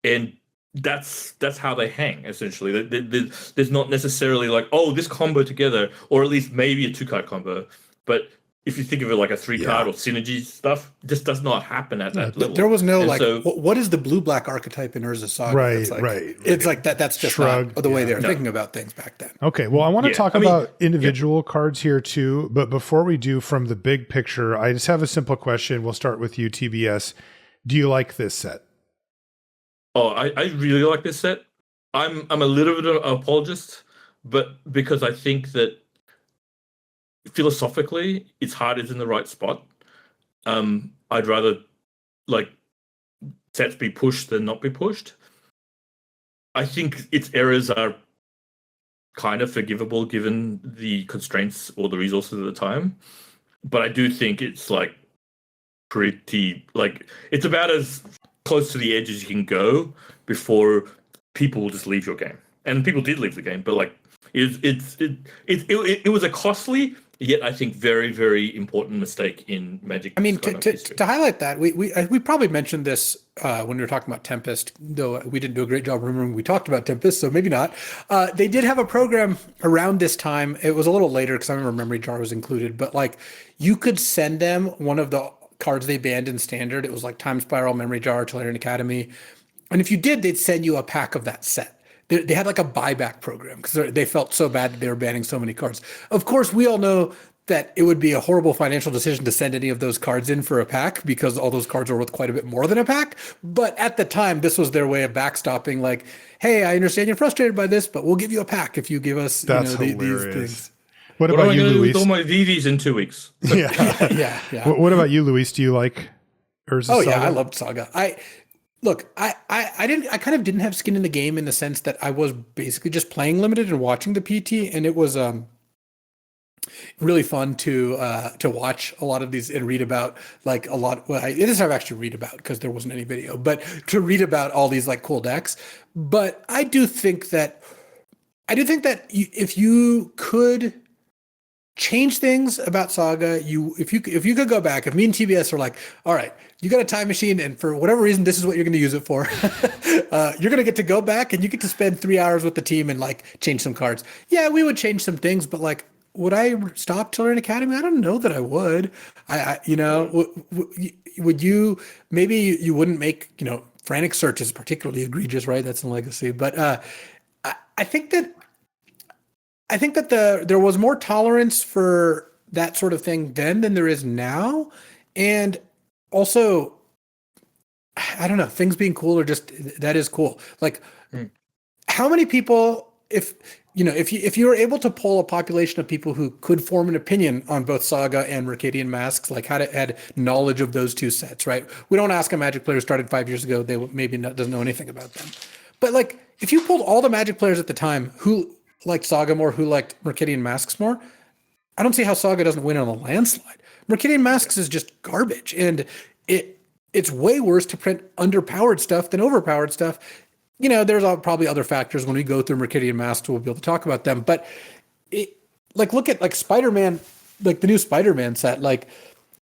and that's how they hang, essentially. There's not necessarily like, oh, this combo together, or at least maybe a 2-card combo, but if you think of it like a 3-card or synergy stuff, just does not happen at that level. There was no what is the blue-black archetype in Urza Saga? Right. It's like that. That's just not the way they were thinking about things back then. Okay, well, I want to talk about individual cards here too, but before we do, from the big picture, I just have a simple question. We'll start with you, TBS. Do you like this set? Oh, I really like this set. I'm a little bit of an apologist, but because I think that philosophically, its heart is in the right spot. I'd rather like sets be pushed than not be pushed. I think its errors are kind of forgivable given the constraints or the resources at the time, but I do think it's like pretty like it's about as close to the edge as you can go before people will just leave your game. And people did leave the game, but like it was a costly, yet I think very, very important mistake in Magic. I mean, to highlight that, we probably mentioned this when we were talking about Tempest, though we didn't do a great job remembering we talked about Tempest, so maybe not. They did have a program around this time. It was a little later because I remember Memory Jar was included, but like you could send them one of the cards they banned in Standard. It was like Time Spiral, Memory Jar, Tolarian Academy. And if you did, they'd send you a pack of that set. They had like a buyback program because they felt so bad that they were banning so many cards. Of course, we all know that it would be a horrible financial decision to send any of those cards in for a pack because all those cards are worth quite a bit more than a pack. But at the time, this was their way of backstopping, like, hey, I understand you're frustrated by this, but we'll give you a pack if you give us these things. What about you, Luis? Do with all my VVs in 2 weeks? Yeah. What about you, Luis? Do you like Urza Saga? Yeah, I loved Saga. I kind of didn't have skin in the game in the sense that I was basically just playing limited and watching the PT, and it was really fun to watch a lot of these and read about like a lot. Well, it is hard to actually read about because there wasn't any video, but to read about all these like cool decks. But I do think that if you could change things about Saga, if you could go back, if me and TBS are like, all right, you got a time machine, and for whatever reason, this is what you're going to use it for. You're going to get to go back, and you get to spend 3 hours with the team and like change some cards. Yeah, we would change some things, but like, would I stop Tolarian Academy? I don't know that I would. Would you? Maybe you wouldn't make Frantic Search is particularly egregious, right? That's in Legacy, but I think that there was more tolerance for that sort of thing then than there is now, and also, I don't know, things being cool or just that is cool. Like, how many people, if you were able to poll a population of people who could form an opinion on both Saga and Mercadian Masks, like had knowledge of those two sets, right? We don't ask a Magic player who started 5 years ago; they doesn't know anything about them. But like, if you pulled all the Magic players at the time who liked Saga more, who liked Mercadian Masks more, I don't see how Saga doesn't win on a landslide. Mercadian Masks is just garbage, and it's way worse to print underpowered stuff than overpowered stuff. There's probably other factors when we go through Mercadian Masks, we'll be able to talk about them. But look at like Spider-Man, like the new Spider-Man set, like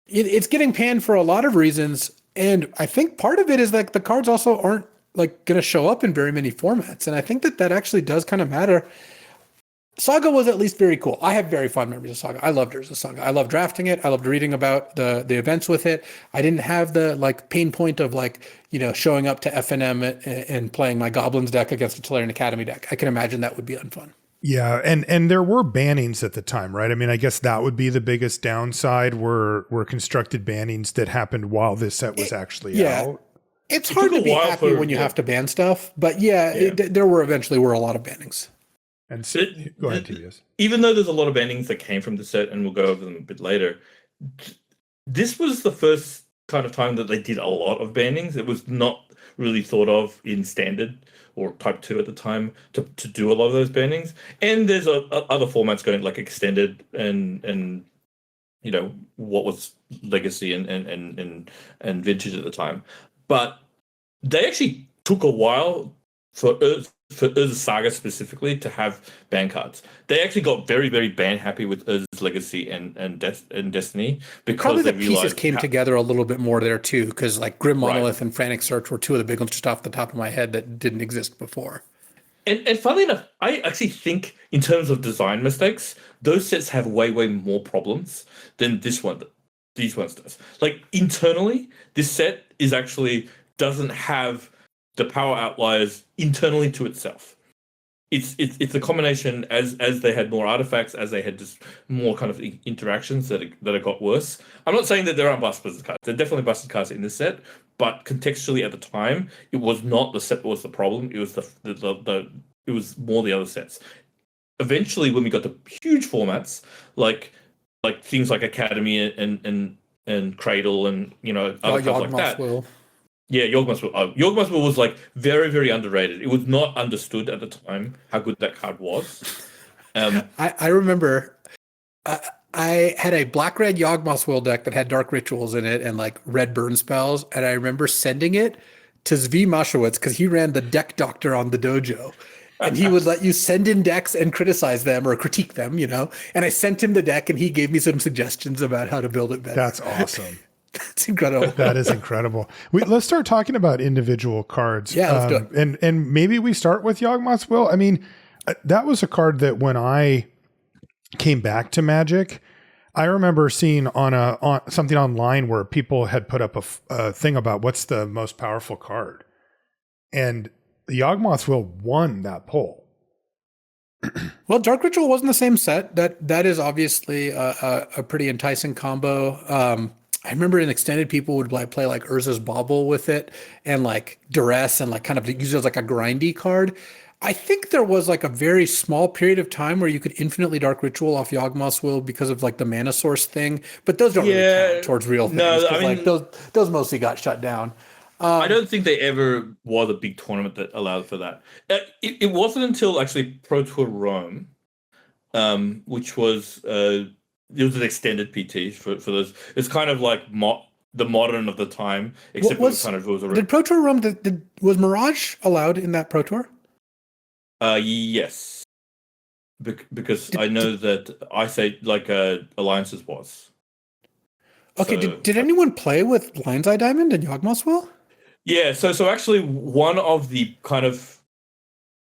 it's getting panned for a lot of reasons, and I think part of it is like the cards also aren't like going to show up in very many formats, and I think that actually does kind of matter. Saga was at least very cool. I have very fond memories of Saga. I loved Urza Saga. I loved drafting it. I loved reading about the events with it. I didn't have the like pain point of like, showing up to FNM and playing my Goblins deck against a Tolarian Academy deck. I can imagine that would be unfun. Yeah, and there were bannings at the time, right? I mean, I guess that would be the biggest downside were constructed bannings that happened while this set was actually out. It's hard to be happy when you have to ban stuff, but there were a lot of bannings. And go ahead, TBS. Even though there's a lot of bannings that came from the set, and we'll go over them a bit later, this was the first kind of time that they did a lot of bannings. It was not really thought of in Standard or Type 2 at the time to do a lot of those bannings. And there's other formats going like Extended and what was Legacy and Vintage at the time. But they actually took a while for Urza Saga specifically to have ban cards. They actually got very, very ban happy with Urza's Legacy and Destiny because probably the pieces came together a little bit more there too, because like Grim Monolith and Frantic Search were two of the big ones just off the top of my head that didn't exist before. And funnily enough, I actually think in terms of design mistakes, those sets have way, way more problems than these ones does. Like internally, this set doesn't have the power outliers internally to itself. It's a combination as they had more artifacts, as they had just more kind of interactions that it got worse. I'm not saying that there aren't busted cards. There are definitely busted cards in this set, but contextually at the time, it was not the set that was the problem. It was it was more the other sets. Eventually, when we got to huge formats like things like Academy and Cradle and other stuff like that. Yeah, Yawgmoth was like very, very underrated. It was not understood at the time how good that card was. I remember I had a black-red Yawgmoth Will deck that had Dark Rituals in it and like red burn spells, and I remember sending it to Zvi Mashowitz because he ran the deck doctor on the dojo. And he would let you send in decks and criticize them or critique them, And I sent him the deck, and he gave me some suggestions about how to build it better. That's awesome. That's incredible. That is incredible. Let's start talking about individual cards. Yeah, let's do it. And maybe we start with Yawgmoth's Will. I mean, that was a card that when I came back to Magic, I remember seeing on something online where people had put up a thing about what's the most powerful card, and the Yawgmoth will won that poll. Well, Dark Ritual wasn't the same set. That is obviously a pretty enticing combo. I remember in extended people would play like Urza's Bauble with it and like Duress and like kind of use it as like a grindy card. I think there was like a very small period of time where you could infinitely Dark Ritual off Yawgmoth's Will because of like the mana source thing, but those don't really count towards real things. No, I mean, like those mostly got shut down. I don't think they ever was a big tournament that allowed for that. It wasn't until actually Pro Tour Rome, which was it was an extended PT for those. It's kind of like the modern of the time, except it was Did Pro Tour Rome was Mirage allowed in that Pro Tour? Yes, because I know that I say like Alliances was. Okay, so, did anyone play with Lion's Eye Diamond and Yawgmoth's Will? Yeah, so actually one of the kind of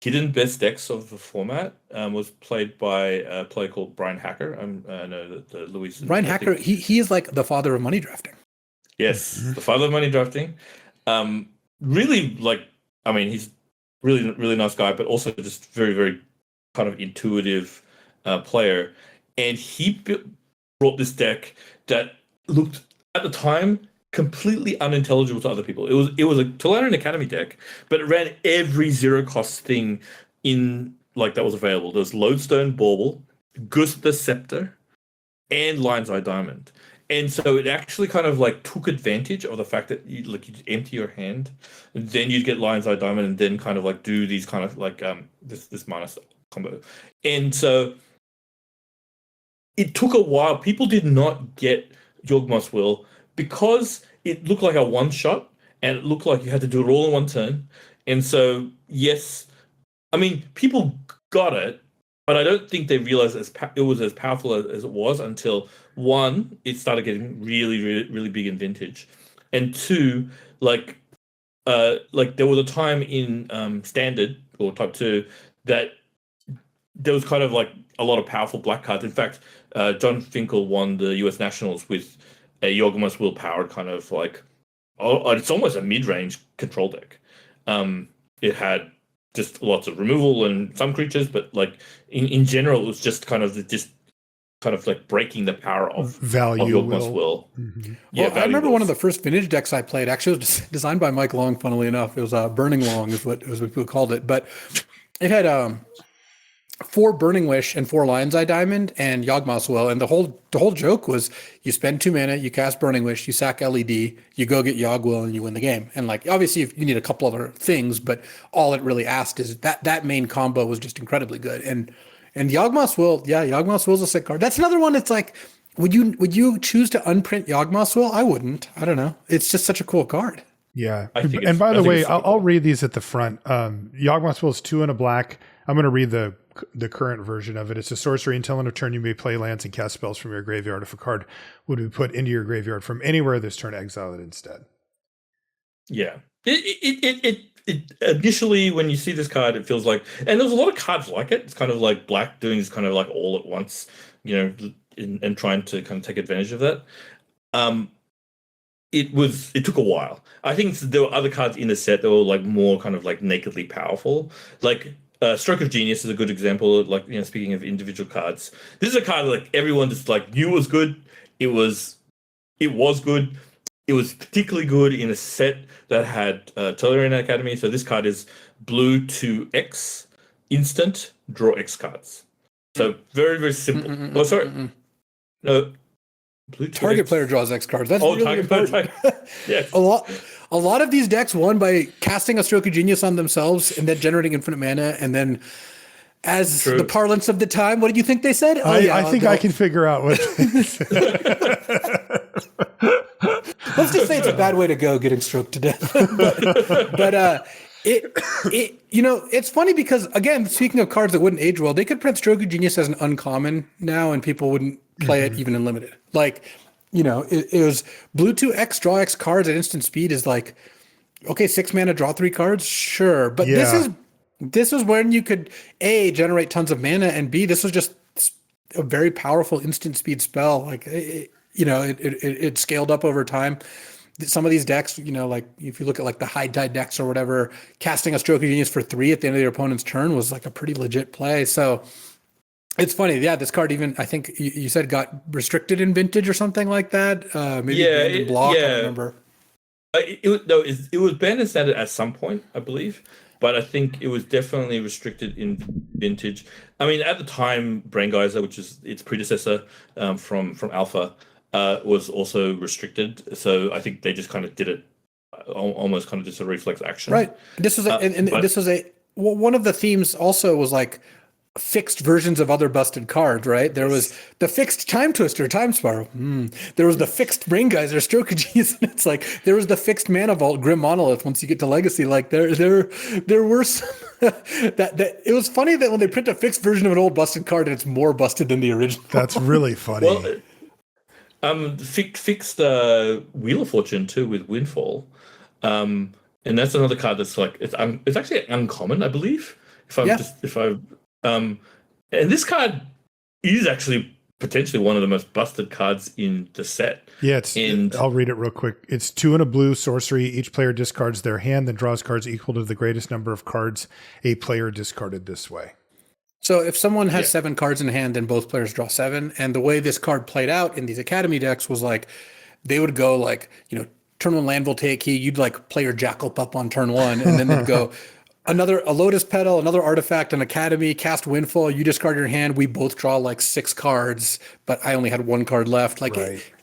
hidden best decks of the format was played by a player called Brian Hacker. I know that Luis. Brian Hacker, he is like the father of money drafting. Yes, the father of money drafting. Really, like, I mean, he's really, really nice guy, but also just very, very kind of intuitive player. And he brought this deck that looked, at the time, completely unintelligible to other people. It was a Tolarian Academy deck, but it ran every zero cost thing in like that was available. There was Lodestone Bauble, Gust the Scepter, and Lion's Eye Diamond. And so it actually kind of like took advantage of the fact that you'd empty your hand, and then you'd get Lion's Eye Diamond, and then kind of like do these kind of like this minus combo. And so it took a while. People did not get Yawgmoth's Will because it looked like a one shot, and it looked like you had to do it all in one turn. And so yes, I mean people got it, but I don't think they realized it was as powerful as it was until one, it started getting really, really, really big in Vintage, and two, like there was a time in Standard or Type 2 that there was kind of like a lot of powerful black cards. In fact, John Finkel won the US Nationals with a Yawgmoth's Will powered kind of like, it's almost a mid-range control deck. It had just lots of removal and some creatures, but like in general, it was just kind of like breaking the power of value of Yawgmoth's Will. Mm-hmm. Yeah, well, I remember one of the first Vintage decks I played actually was designed by Mike Long. Funnily enough, it was Burning Long is what people called it, but it had 4 Burning Wish and 4 Lion's Eye Diamond and Yawgmoth's Will, and the whole joke was you spend 2 mana, you cast Burning Wish, you sack LED, you go get Yawg Will, and you win the game. And like obviously you need a couple other things, but all it really asked is that main combo was just incredibly good. And Yawgmoth's Will, Yawgmoth's Will's a sick card. That's another one. It's like, would you choose to unprint Yawgmoth's Will? I wouldn't. I don't know. It's just such a cool card. Yeah. And by the way, I'll read these at the front. Yawgmoth's Will is 2 and a black. I'm going to read the current version of it. It's a sorcery. Until end of turn, you may play lands and cast spells from your graveyard. If a card would be put into your graveyard from anywhere this turn, exile it instead. Yeah. It initially, when you see this card, it feels like, and there's a lot of cards like it. It's kind of like black doing this kind of like all at once, and trying to kind of take advantage of that. It took a while. I think there were other cards in the set that were like more kind of like nakedly powerful. Like Stroke of Genius is a good example. Like, speaking of individual cards, this is a card that like everyone just like knew was good. It was good. It was particularly good in a set that had Tolarian Academy. So this card is blue to X, instant, draw X cards. So very, very simple. Sorry. No. Blue target player draws X cards. That's really important. Yes. A lot of these decks won by casting a Stroke of Genius on themselves and then generating infinite mana, and then as the parlance of the time, what do you think they said? I think I can figure out what. Let's just say it's a bad way to go, getting stroked to death. but it's funny because, again, speaking of cards that wouldn't age well, they could print Stroke of Genius as an uncommon now, and people wouldn't play it even in limited. Like, it was blue 2X, draw X cards at instant speed is like, okay, 6 mana, draw 3 cards, sure. But this is when you could A, generate tons of mana, and B, this was just a very powerful instant speed spell. Like it scaled up over time. Some of these decks, like if you look at like the high tide decks or whatever, casting a Stroke of Genius for 3 at the end of your opponent's turn was like a pretty legit play. So it's funny. Yeah, this card even, I think you said got restricted in Vintage or something like that. Maybe in Block, I don't remember. It was banned in Standard at some point, I believe, but I think it was definitely restricted in Vintage. I mean, at the time, Brain Geyser, which is its predecessor from Alpha, was also restricted. So I think they just kind of did it almost kind of just a reflex action. Right. This was one of the themes also was like fixed versions of other busted cards, right? There was the fixed Time Twister, Time Spiral. There was the fixed Brain Geyser, Stroke of Genius. It's like there was the fixed Mana Vault, Grim Monolith. Once you get to Legacy, like there were some that it was funny that when they print a fixed version of an old busted card, it's more busted than the original. That's really funny. Well, fixed Wheel of Fortune too with Windfall, and that's another card that's like it's actually uncommon, I believe. And this card is actually potentially one of the most busted cards in the set. Yeah, I'll read it real quick. It's 2 and a blue sorcery. Each player discards their hand, then draws cards equal to the greatest number of cards a player discarded this way. So if someone has 7 cards in hand, then both players draw 7. And the way this card played out in these Academy decks was like they would go like, turn 1 land Voltaic Key, you'd like play your Jackal Pup on turn 1, and then they'd go a Lotus Petal, another artifact, an Academy, cast Windfall, you discard your hand, we both draw like 6 cards, but I only had 1 card left. Like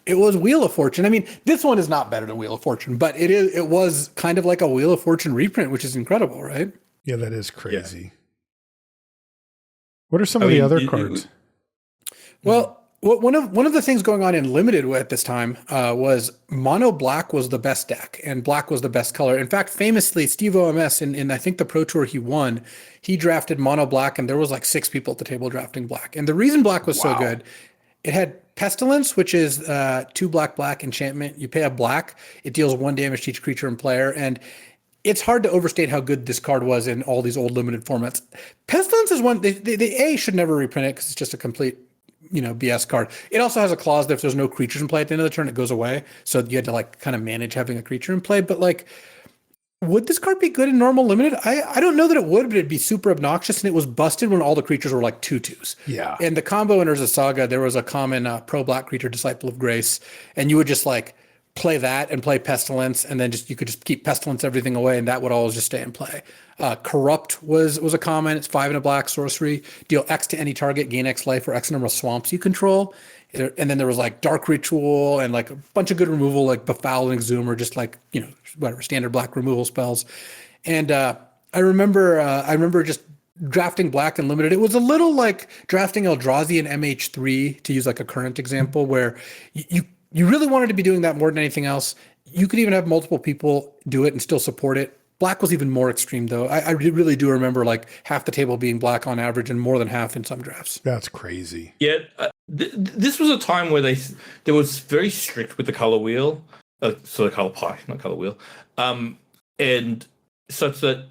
it was Wheel of Fortune. I mean, this one is not better than Wheel of Fortune, but it was kind of like a Wheel of Fortune reprint, which is incredible, right? Yeah, that is crazy. Yeah. What are some of the other cards? Well, one of the things going on in Limited at this time was Mono Black was the best deck, and Black was the best color. In fact, famously, Steve OMS in I think the Pro Tour he won, he drafted Mono Black, and there was like 6 people at the table drafting Black. And the reason Black was so good, it had Pestilence, which is 2 black enchantment. You pay a black, it deals 1 damage to each creature and player, and it's hard to overstate how good this card was in all these old limited formats. Pestilence is one they should never reprint it because it's just a complete BS card. It also has a clause that if there's no creatures in play at the end of the turn, it goes away. So you had to like kind of manage having a creature in play. But like, would this card be good in normal limited? I don't know that it would, but it'd be super obnoxious, and it was busted when all the creatures were like 2/2s. Yeah. And the combo in Urza Saga, there was a common pro black creature, Disciple of Grace, and you would just like play that and play Pestilence, and then you could just keep Pestilence everything away, and that would always just stay in play. Corrupt was a common. It's 5 and a black sorcery. Deal X to any target, gain X life or X number of swamps you control. And then there was like Dark Ritual and like a bunch of good removal, like Befoul and Exhume, or just like whatever standard black removal spells. And I remember just drafting Black and Limited. It was a little like drafting Eldrazi and MH3, to use like a current example, where you really wanted to be doing that more than anything else. You could even have multiple people do it and still support it. Black was even more extreme, though. I really do remember like half the table being black on average, and more than half in some drafts. That's crazy. Yeah, this was a time where they was very strict with the color wheel, so the color pie, not color wheel, and such that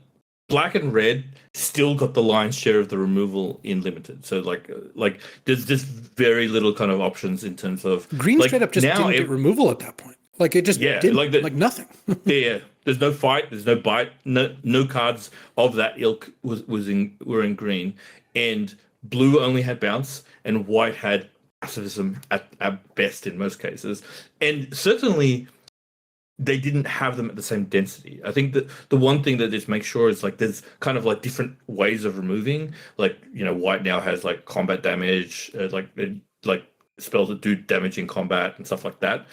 Black and Red still got the lion's share of the removal in Limited. So like there's just very little kind of options in terms of Green like, straight up just didn't get removal at that point. Like it just didn't, like nothing. Yeah, there's no fight, there's no bite, no cards of that ilk were in green, and blue only had bounce, and white had pacifism at best in most cases, and certainly they didn't have them at the same density. I think that the one thing that this makes sure is like there's kind of like different ways of removing. Like white now has like combat damage, like spells that do damage in combat and stuff like that.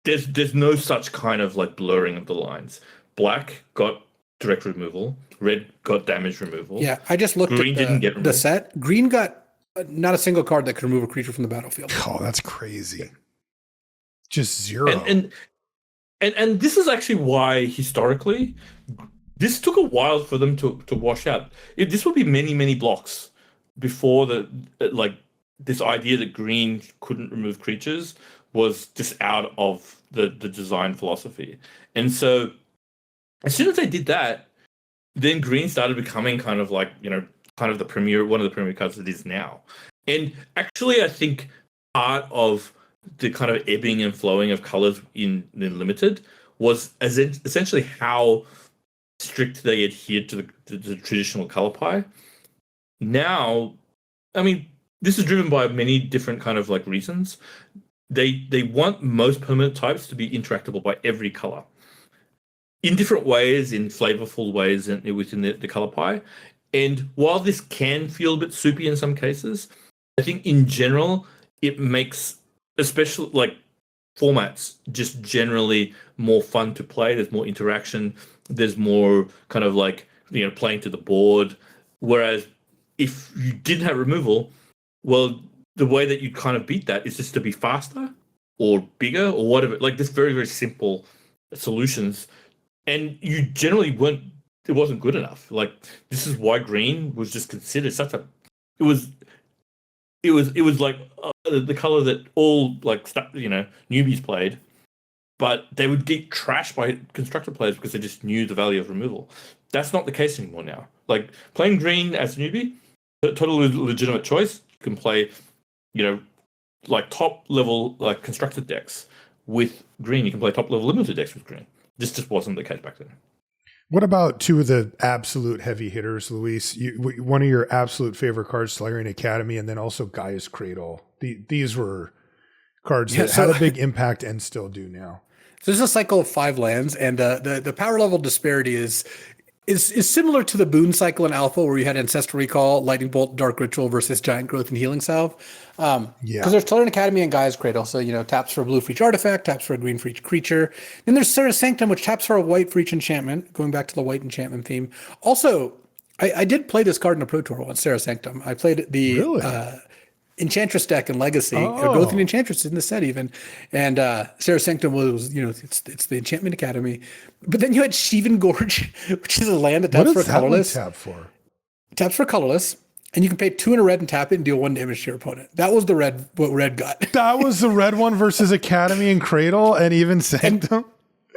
There's no such kind of like blurring of the lines. Black got direct removal. Red got damage removal. Yeah, I just looked Green at didn't get the set. Green got not a single card that could remove a creature from the battlefield. Oh, that's crazy. Just 0. And this is actually why historically this took a while for them to wash out. This would be many blocks before this idea that green couldn't remove creatures was just out of the design philosophy. And so as soon as they did that, then green started becoming kind of like, kind of one of the premier cards it is now. And actually, I think part of the kind of ebbing and flowing of colors in the limited was essentially how strict they adhered to the traditional color pie. Now, I mean, this is driven by many different kind of like reasons. They want most permanent types to be interactable by every color in different ways, in flavorful ways, and within the color pie. And while this can feel a bit soupy in some cases, I think in general it makes, especially like formats, just generally more fun to play. There's more interaction. There's more kind of like, you know, playing to the board. Whereas if you didn't have removal, well, the way that you kind of beat that is just to be faster or bigger or whatever. Like this very, very simple solutions. And you generally it wasn't good enough. Like this is why green was just considered such a, it was like the color that all like, you know, newbies played, but they would get trashed by constructor players because they just knew the value of removal. That's not the case anymore now. Like playing green as a newbie, a totally legitimate choice. You can play, you know, like top level like constructed decks with green. You can play top level limited decks with green. This just wasn't the case back then. What about two of the absolute heavy hitters, Luis? One of your absolute favorite cards, Tolarian Academy, and then also Gaia's Cradle. These were cards that had a big impact and still do now. So there's a cycle of 5 lands, and the power level disparity is similar to the boon cycle in Alpha, where you had Ancestral Recall, Lightning Bolt, Dark Ritual versus Giant Growth and Healing Salve. Because there's Tolarian Academy and Gaia's Cradle. So, you know, taps for a blue for each artifact, taps for a green for each creature. Then there's Serra's Sanctum, which taps for a white for each enchantment, going back to the white enchantment theme. Also, I did play this card in a Pro Tour once, Serra's Sanctum. I played the Enchantress deck in Legacy. Both an Enchantress in the set even. And Serra's Sanctum was, you know, it's the Enchantment Academy. But then you had Sheevan Gorge, which is a land that taps for colorless. Tap for? Taps for colorless. And you can pay 2 in a red and tap it and deal 1 damage to your opponent. That was what red got. That was the red one versus Academy and Cradle and even Sanctum.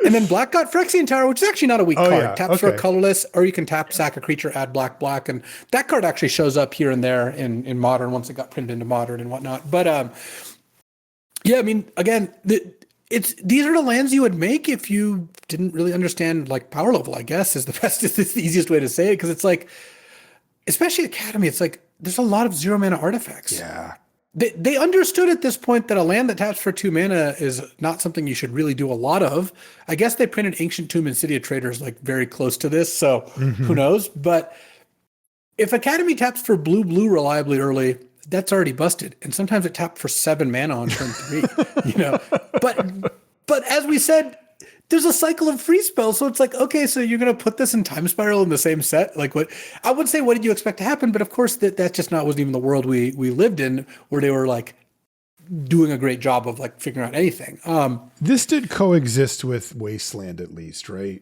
And then black got Phyrexian Tower, which is actually not a weak card. Yeah. Taps for a colorless, or you can sack a creature, add black. And that card actually shows up here and there in Modern once it got printed into Modern and whatnot. But yeah, I mean, again, these are the lands you would make if you didn't really understand like power level, I guess, is the easiest way to say it. Because it's like, especially Academy, it's like there's a lot of 0 mana artifacts. Yeah. They understood at this point that a land that taps for 2 mana is not something you should really do a lot of. I guess they printed Ancient Tomb and City of Traders like very close to this, so who knows? But if Academy taps for blue reliably early, that's already busted. And sometimes it tapped for 7 mana on turn 3. You know, but as we said, there's a cycle of free spells, so it's like, okay, so you're going to put this in Time Spiral in the same set? Like, what I would say, what did you expect to happen? But of course, that just wasn't even the world we lived in, where they were like doing a great job of like figuring out anything. This did coexist with Wasteland at least, right?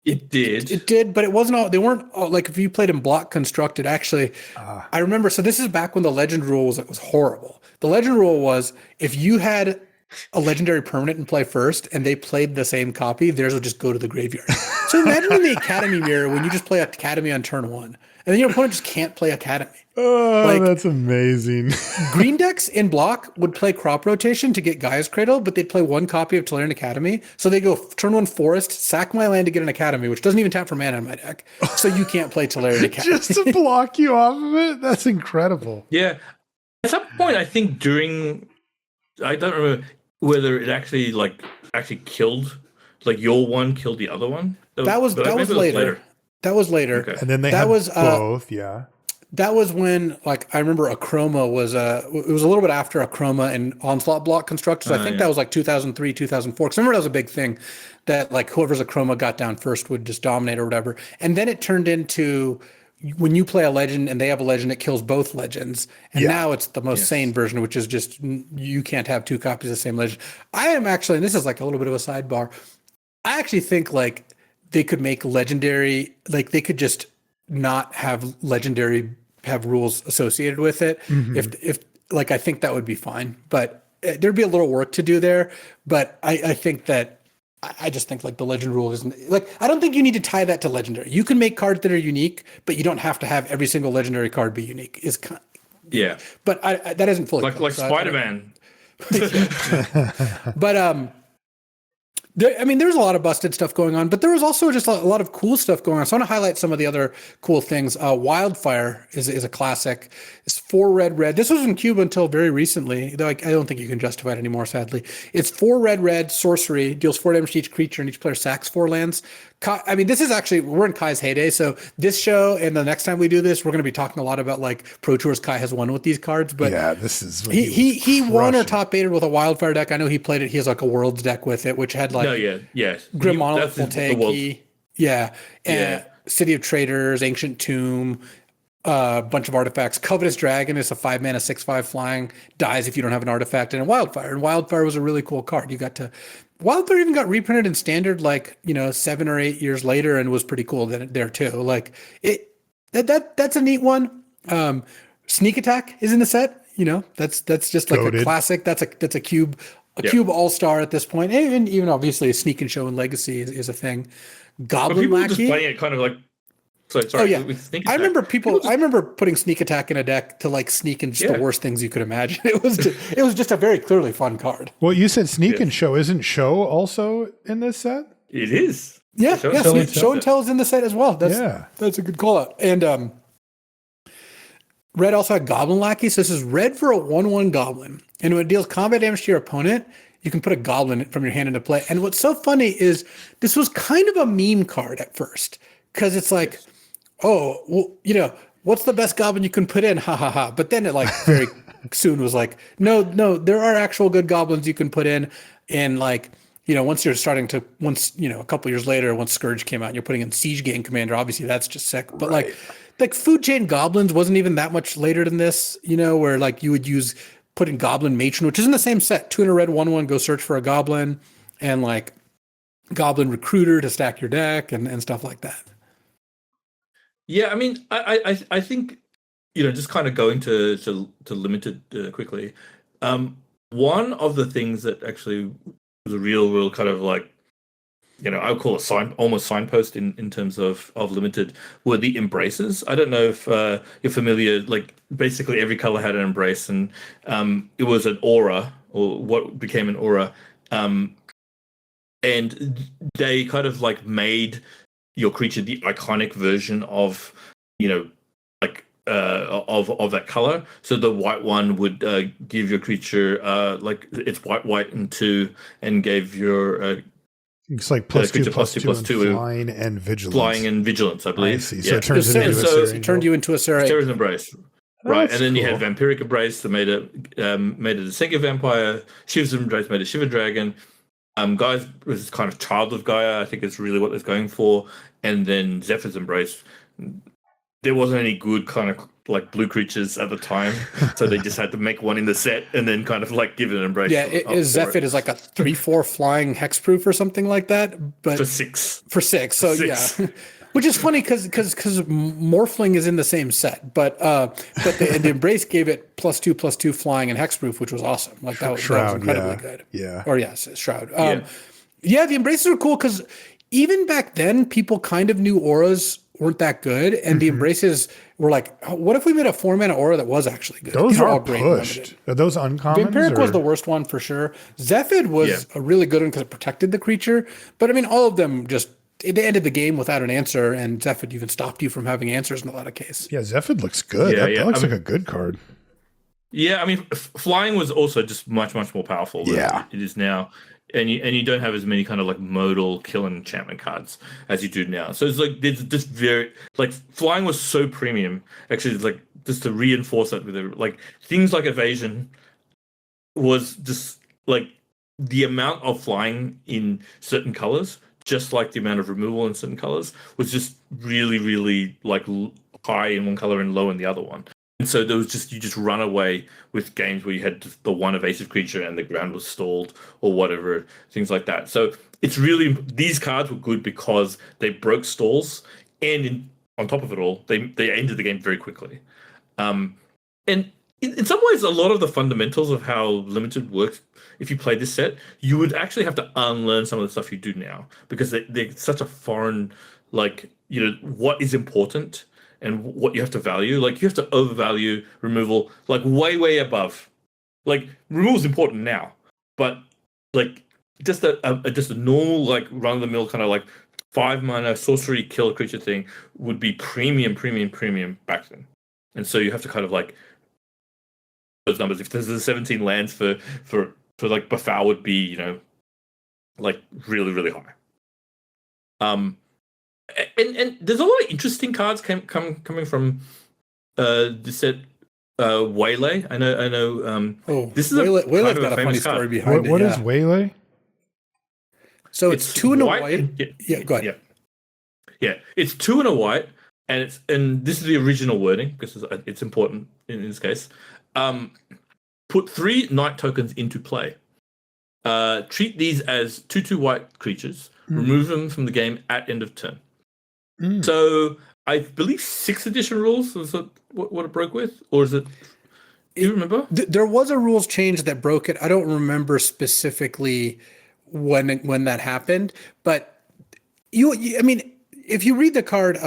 It did. It did, but it wasn't all. They weren't all, like if you played in block constructed. Actually, I remember. So this is back when the Legend rule was horrible. The Legend rule was if you had a legendary permanent in play first and they played the same copy, theirs would just go to the graveyard. So imagine in the Academy mirror when you just play Academy on turn 1 and then your opponent just can't play Academy. Oh, like, that's amazing. Green decks in block would play Crop Rotation to get Gaia's Cradle, but they'd play 1 copy of Tolarian Academy. So they go turn 1 Forest, sack my land to get an Academy, which doesn't even tap for mana in my deck. So you can't play Tolarian Academy. Just to block you off of it? That's incredible. Yeah. At some point, I think I don't remember whether it actually killed, like your one killed the other one. That was later. That was later. Okay. And then they had both, yeah. That was when, like, I remember Achroma was it was a little bit after Achroma and Onslaught block constructed. So I think that was like 2003, 2004. Because I remember that was a big thing that like whoever's Achroma got down first would just dominate or whatever. And then it turned into when you play a legend and they have a legend, it kills both legends. And now it's the most sane version, which is just you can't have 2 copies of the same legend. I am actually, and this is like a little bit of a sidebar, I actually think like they could make legendary, like they could just not have legendary have rules associated with it. If like, I think that would be fine, but there'd be a little work to do there. But I think that I just think like the legend rule isn't like, I don't think you need to tie that to legendary. You can make cards that are unique, but you don't have to have every single legendary card be unique. Yeah. But that isn't fully like cooked, so Spider-Man. But there's a lot of busted stuff going on, but there was also just a lot of cool stuff going on. So I want to highlight some of the other cool things. Wildfire is a classic. It's 4 red. This was in Cuba until very recently, though I don't think you can justify it anymore, sadly. It's 4 red, sorcery, deals 4 damage to each creature, and each player sacks 4 lands. This is actually, we're in Kai's heyday, so this show and the next time we do this, we're going to be talking a lot about like Pro Tours Kai has won with these cards. But yeah, this is when he won or top 8 with a Wildfire deck. I know he played it. He has like a Worlds deck with it, which had like Grim Monolith Voltaic, and City of Traders, Ancient Tomb, a bunch of artifacts. Covetous Dragon is a 5-mana 6/5 flying, dies if you don't have an artifact, and a Wildfire. And Wildfire was a really cool card. Wildfire even got reprinted in Standard 7 or 8 years later, and was pretty cool there too. Like that's a neat one. Sneak Attack is in the set. That's just like a classic. That's a cube. Cube all-star at this point, and even obviously Sneak and Show and Legacy is a thing. Goblin Lackey. People just playing it kind of like. Sorry. Oh yeah, I remember putting Sneak Attack in a deck to like sneak in just the worst things you could imagine. It was just a very clearly fun card. Well, you said Sneak and Show. Isn't Show also in this set? It is. Yeah, Show and Tell is in the set as well. That's a good call out. And Red also had Goblin Lackey. So this is red for a 1/1 Goblin. And when it deals combat damage to your opponent, you can put a Goblin from your hand into play. And what's so funny is this was kind of a meme card at first. Because it's like, what's the best Goblin you can put in? Ha ha ha. But then it like very soon was like, no, there are actual good Goblins you can put in. And like, once a couple years later, once Scourge came out and you're putting in Siege Gang Commander, obviously that's just sick. But like Food Chain Goblins wasn't even that much later than this, where like you would put in Goblin Matron, which is in the same set. 2 in a red, 1/1, go search for a Goblin, and like Goblin Recruiter to stack your deck and stuff like that. Yeah, I mean, I think, just kind of going to limited quickly. One of the things that actually was a real kind of like, I would call it almost signpost in terms of limited were the embraces. I don't know if you're familiar. Like basically every color had an embrace, and it was an aura or what became an aura, and they kind of like made your creature the iconic version of of that color. So the white one would give your creature it's white and 2, and gave your it's like +2/+2 flying and vigilance. Flying and vigilance, I believe. I see. So it turns into it turned you into a Seraph Embrace. Right, and then you had Vampiric Embrace that made it a Sega Vampire. Shiva's Embrace made a Shiva Dragon. Gaia was kind of child of Gaia, I think is really what it's going for. And then Zephyr's Embrace. There wasn't any good kind of like blue creatures at the time, so they just had to make one in the set and then kind of like give it an embrace. Yeah, Zephyr is like a 3/4 flying hexproof or something like that. But for 6. So yeah. Which is funny because Morphling is in the same set, but the Embrace gave it +2/+2 flying and hexproof, which was awesome. Like that was incredibly good. Yeah. Or yes, Shroud. The Embraces are cool because even back then, people kind of knew auras weren't that good, and the Embraces were like, what if we made a 4-mana aura that was actually good? Those are all pushed. Are those uncommons? Vampiric was the worst one for sure. Zephyd was a really good one because it protected the creature, but I mean, all of them just. They ended the game without an answer, and Zephyd even stopped you from having answers in a lot of cases. Yeah, Zephyd looks good. That looks like a good card. Yeah, I mean, flying was also just much more powerful than it is now, and you don't have as many kind of like modal kill enchantment cards as you do now. So it's like it's just very like flying was so premium. Actually, it's like just to reinforce that with like things like evasion was just like the amount of flying in certain colors. Just like the amount of removal in certain colors was just really like high in one color and low in the other one. And so there was just you just run away with games where you had the one evasive creature and the ground was stalled or whatever, things like that. So it's really these cards were good because they broke stalls, and on top of it all, they ended the game very quickly. And in some ways, a lot of the fundamentals of how limited works, if you play this set, you would actually have to unlearn some of the stuff you do now because they're such a foreign, like, what is important and what you have to value. Like you have to overvalue removal, like way above. Like removal is important now, but like just a normal like run of the mill kind of like 5 mana sorcery kill a creature thing would be premium back then. And so you have to kind of like those numbers. If there's a 17 lands for like Bafal would be, you know, like really high. And there's a lot of interesting cards coming from the set Waylay. I know. This is Waylay's got a funny story behind it. What is Waylay? So it's 2 and a white. Yeah, go ahead. Yeah, it's 2 and a white, and this is the original wording because it's important in this case. Put 3 night tokens into play. Treat these as 2/2 white creatures. Remove them from the game at end of turn. So I believe 6th edition rules was what it broke with, or is it? Do you remember? There was a rules change that broke it. I don't remember specifically when that happened, but I mean, if you read the card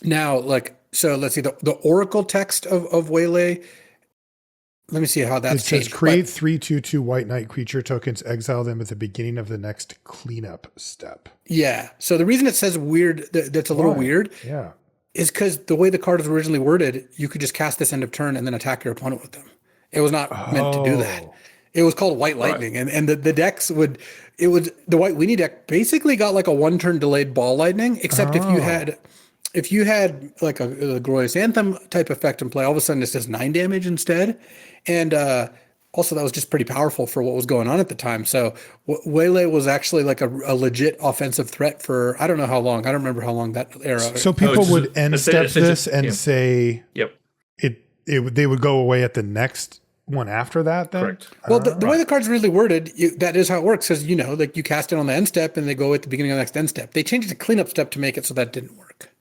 now, like, so let's see the Oracle text of Waylay. Let me see how that's changed. It says create 3 2/2 white knight creature tokens, exile them at the beginning of the next cleanup step. Yeah. So the reason it says weird, that's a little weird, is because the way the card was originally worded, you could just cast this end of turn and then attack your opponent with them. It was not meant to do that. It was called White Lightning, and the decks the White Weenie deck basically got like a 1-turn delayed Ball Lightning, except if you had like a Glorious Anthem type effect in play, all of a sudden it does 9 damage instead. And also that was just pretty powerful for what was going on at the time. So Waylay was actually like a legit offensive threat for, I don't know how long. I don't remember how long that era. So people would end step this and say they would go away at the next one after that then? Correct. Well, the way the card's really worded, that is how it works. Because, you know, like you cast it on the end step and they go at the beginning of the next end step. They changed the cleanup step to make it so that didn't work.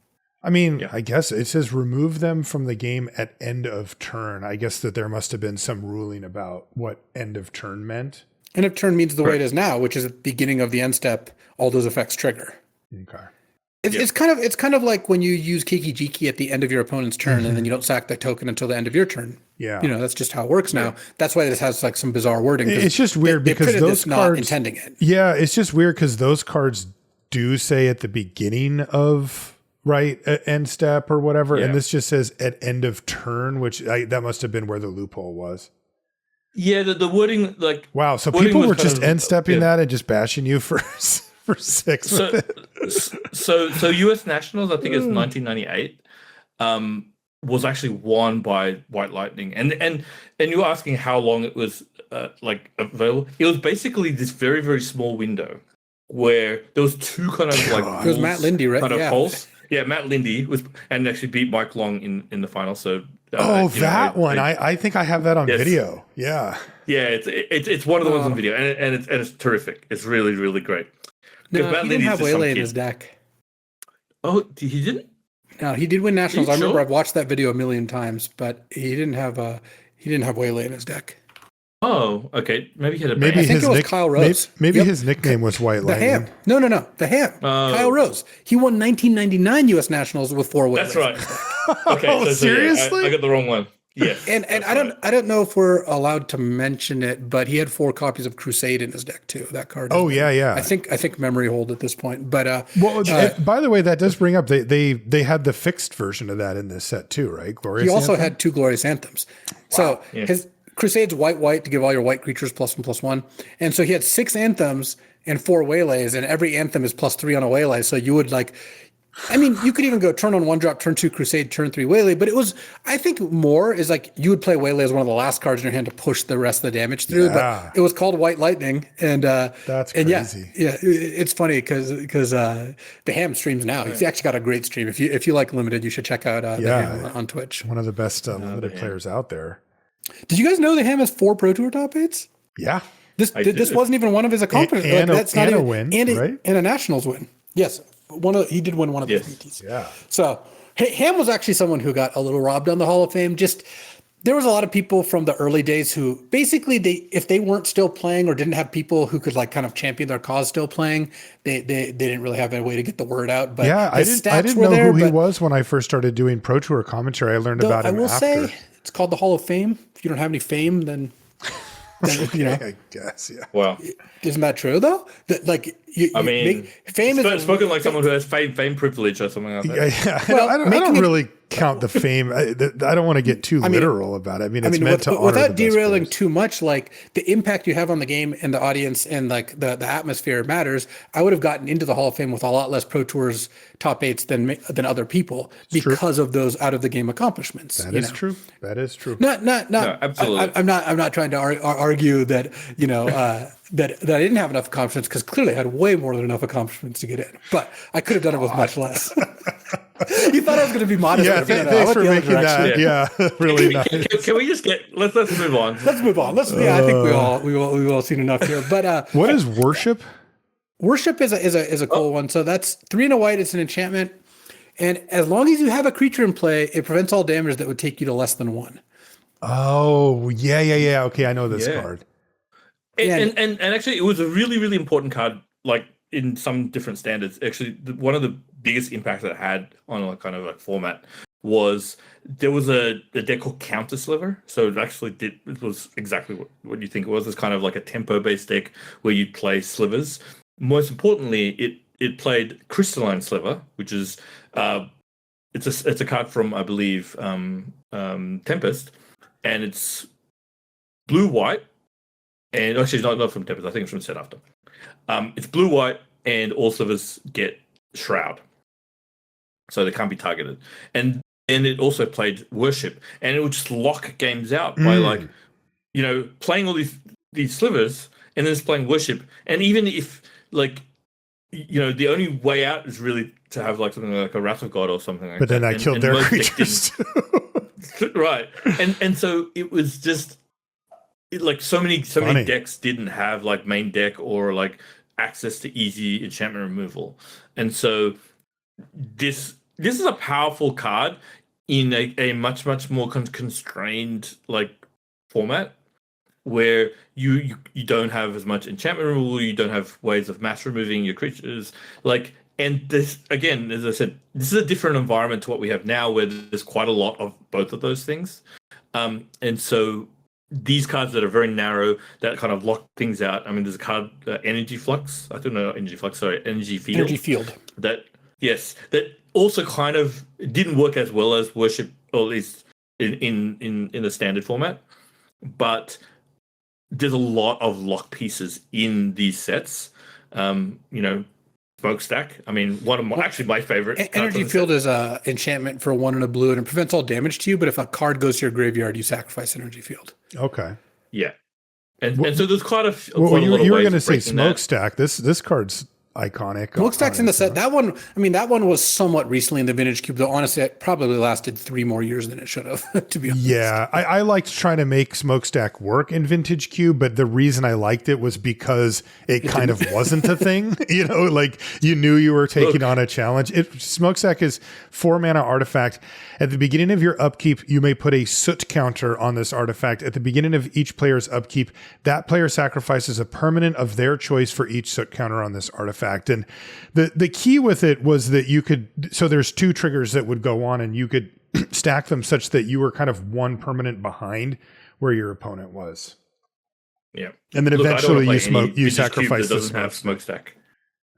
I mean, I guess it says remove them from the game at end of turn. I guess that there must have been some ruling about what end of turn meant. End of turn means the way it is now, which is at the beginning of the end step, all those effects trigger. Okay. It's kind of like when you use Kiki Jiki at the end of your opponent's turn and then you don't sack that token until the end of your turn. Yeah. You know, that's just how it works now. That's why this has like some bizarre wording. It's just weird because those cards not intending it. Yeah, it's just weird because those cards do say at the beginning of end step or whatever, and this just says at end of turn, which that must have been where the loophole was. Yeah, the wording, like, wow. So people were just end stepping that and just bashing you for 6. So U.S. Nationals, I think it's 1998, was actually won by White Lightning, and you were asking how long it was like available. It was basically this very very small window where there was 2 kind of like it was Matt Lindy, right? Kind of pulse. Yeah, Matt Lindy was and actually beat Mike Long in the final. So I think I have that on video. Yeah, it's one of the ones on video, and it's terrific. It's really really great. No, he didn't have Waylay in his deck. Oh, he didn't. No, he did win nationals. I remember I've watched that video a million times, but he didn't have Waylay in his deck. Oh, okay. Maybe he had a I think it was Kyle Rose. Maybe his nickname was White Lightning. The Ham. No. The Ham. Kyle Rose. He won 1999 U.S. Nationals with 4 wins. That's right. Okay. Seriously? I got the wrong one. Yes. And I don't know if we're allowed to mention it, but he had 4 copies of Crusade in his deck too. That card. Oh yeah. I think memory hold at this point. But by the way, that does bring up they had the fixed version of that in this set too, right? Glorious. He also Anthem? had 2 Glorious Anthems. Wow. So his Crusade's white to give all your white creatures +1/+1. And so he had 6 anthems and 4 waylays, and every anthem is +3 on a waylay. So you would you could even go turn on 1 drop, turn 2 Crusade, turn 3 waylay. But it was, I think more is like you would play waylay as one of the last cards in your hand to push the rest of the damage through. Yeah. But it was called White Lightning. And that's crazy. Yeah, it's funny because the Ham streams now. He's actually got a great stream. If you like Limited, you should check out the Ham on Twitch. One of the best Limited players out there. Did you guys know the Ham has 4 Pro Tour top 8s? Yeah. This wasn't even one of his accomplishments. And a win, right? And a Nationals win. Yes. He did win one of the VTs. Yeah. So Ham was actually someone who got a little robbed on the Hall of Fame. Just there was a lot of people from the early days who basically if they weren't still playing or didn't have people who could like kind of champion their cause still playing, they didn't really have a way to get the word out. But yeah, I didn't know who he was when I first started doing Pro Tour commentary. I learned about him after. I will say it's called the Hall of Fame. If you don't have any fame, then you know. I guess, yeah. Wow. Isn't that true though? That like fame is spoken like someone who has fame privilege or something like that. Yeah. Well, I don't really count the fame. I don't want to get too literal about it. I mean, it's meant to honor without the best derailing players. too much. Like the impact you have on the game and the audience and like the atmosphere matters. I would have gotten into the Hall of Fame with a lot less Pro Tours top eights than other people because of those out of the game accomplishments. That is true. That is true. No, absolutely. I'm not trying to argue that that I didn't have enough accomplishments, because clearly I had way more than enough accomplishments to get in, but I could have done it with much less. You thought I was going to be modest. Yeah, thanks for making that. Yeah, really nice. Can we just let's move on? Let's move on. I think we've all seen enough here. But what is worship? Worship is a cool one. So that's 3 and a white. It's an enchantment, and as long as you have a creature in play, it prevents all damage that would take you to less than 1. Oh, yeah. Okay, I know this card. And actually, it was a really, really important card, like in some different standards. Actually, one of the biggest impacts that it had on a kind of like format was there was a deck called Counter Sliver. So it was exactly what you think it was. It's kind of like a tempo-based deck where you play slivers. Most importantly, it played Crystalline Sliver, which is it's a card from, I believe, Tempest, and it's blue-white. And actually, not from Tempest. I think it's from Set After. It's blue-white, and all slivers get Shroud, so they can't be targeted. And it also played Worship, and it would just lock games out by playing all these slivers, and then just playing Worship. And even if the only way out is really to have like something like a Wrath of God or something like that. But then I killed their creatures. Right, and so it was just. Like so many decks didn't have like main deck or like access to easy enchantment removal, and so this is a powerful card in a much more constrained like format where you don't have as much enchantment removal, you don't have ways of mass removing your creatures, like. And this, again, as I said, this is a different environment to what we have now, where there's quite a lot of both of those things, and so. These cards that are very narrow, that kind of lock things out. I mean, there's a card, Energy Flux. I don't know, Energy Flux, sorry, Energy Field. Energy Field. That also kind of didn't work as well as Worship, or at least in the standard format. But there's a lot of lock pieces in these sets. Smokestack. I mean, one of my favorite. Energy Field is a enchantment for 1 and a blue, and it prevents all damage to you. But if a card goes to your graveyard, you sacrifice Energy Field. Okay. Yeah, and so there's quite a. Well, you were going to say Smokestack. This card's iconic. Smokestack's in the set. That one was somewhat recently in the Vintage Cube, though honestly it probably lasted 3 more years than it should have, to be honest. Yeah, I liked trying to make Smokestack work in Vintage Cube, but the reason I liked it was because it kind of wasn't a thing. Like you knew you were taking on a challenge. Smokestack is 4 mana artifact. At the beginning of your upkeep, you may put a soot counter on this artifact. At the beginning of each player's upkeep, that player sacrifices a permanent of their choice for each soot counter on this artifact. And the key with it was that you could, so there's 2 triggers that would go on, and you could stack them such that you were kind of 1 permanent behind where your opponent was. Yeah. And then eventually you sacrifice the Smokestack.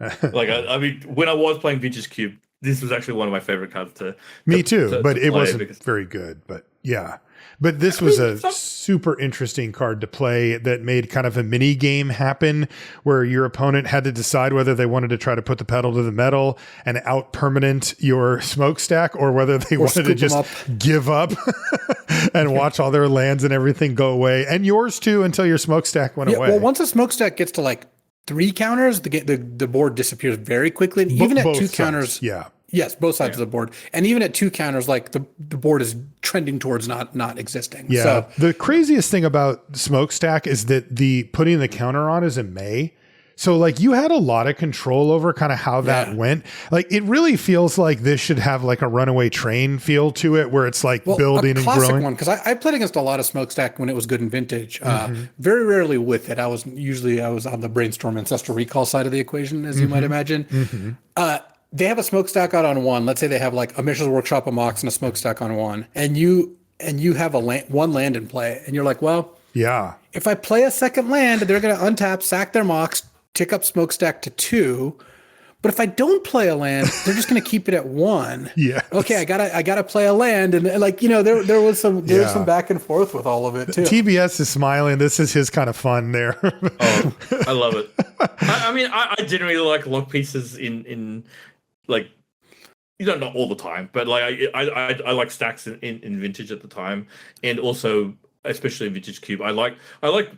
I mean, when I was playing Vintage Cube, this was actually one of my favorite cards to. Me too, but it wasn't very good. But yeah, but this was a super interesting card to play that made kind of a mini game happen where your opponent had to decide whether they wanted to try to put the pedal to the metal and out permanent your Smokestack, or whether they wanted to just give up and watch all their lands and everything go away, and yours too, until your Smokestack went away. Well, once a Smokestack gets to like 3 counters, the board disappears very quickly. And even at 2 counters, yes, both sides of the board, and even at 2 counters, like the board is trending towards not existing. Yeah, so, the craziest thing about Smokestack is that the putting the counter on is in May. So like you had a lot of control over kind of how that went. Like it really feels like this should have like a runaway train feel to it where it's like building and growing. One, because I played against a lot of Smokestack when it was good in Vintage. Very rarely with it. I was on the Brainstorm Ancestral Recall side of the equation, as you might imagine. They have a Smokestack out on one. Let's say they have like a Mishra's Workshop, a Mox, and a Smokestack on one. And you have one land in play. And you're like, well, yeah, if I play a second land, they're going to untap, sack their Mox, tick up Smokestack to 2. But if I don't play a land, they're just going to keep it at 1. Yeah. Okay, I gotta play a land, and like there was some back and forth with all of it too. TBS is smiling. This is his kind of fun there. Oh, I love it. I mean, I generally like lock pieces in like, not all the time, but like I like stacks in Vintage at the time, and also especially in Vintage Cube. I like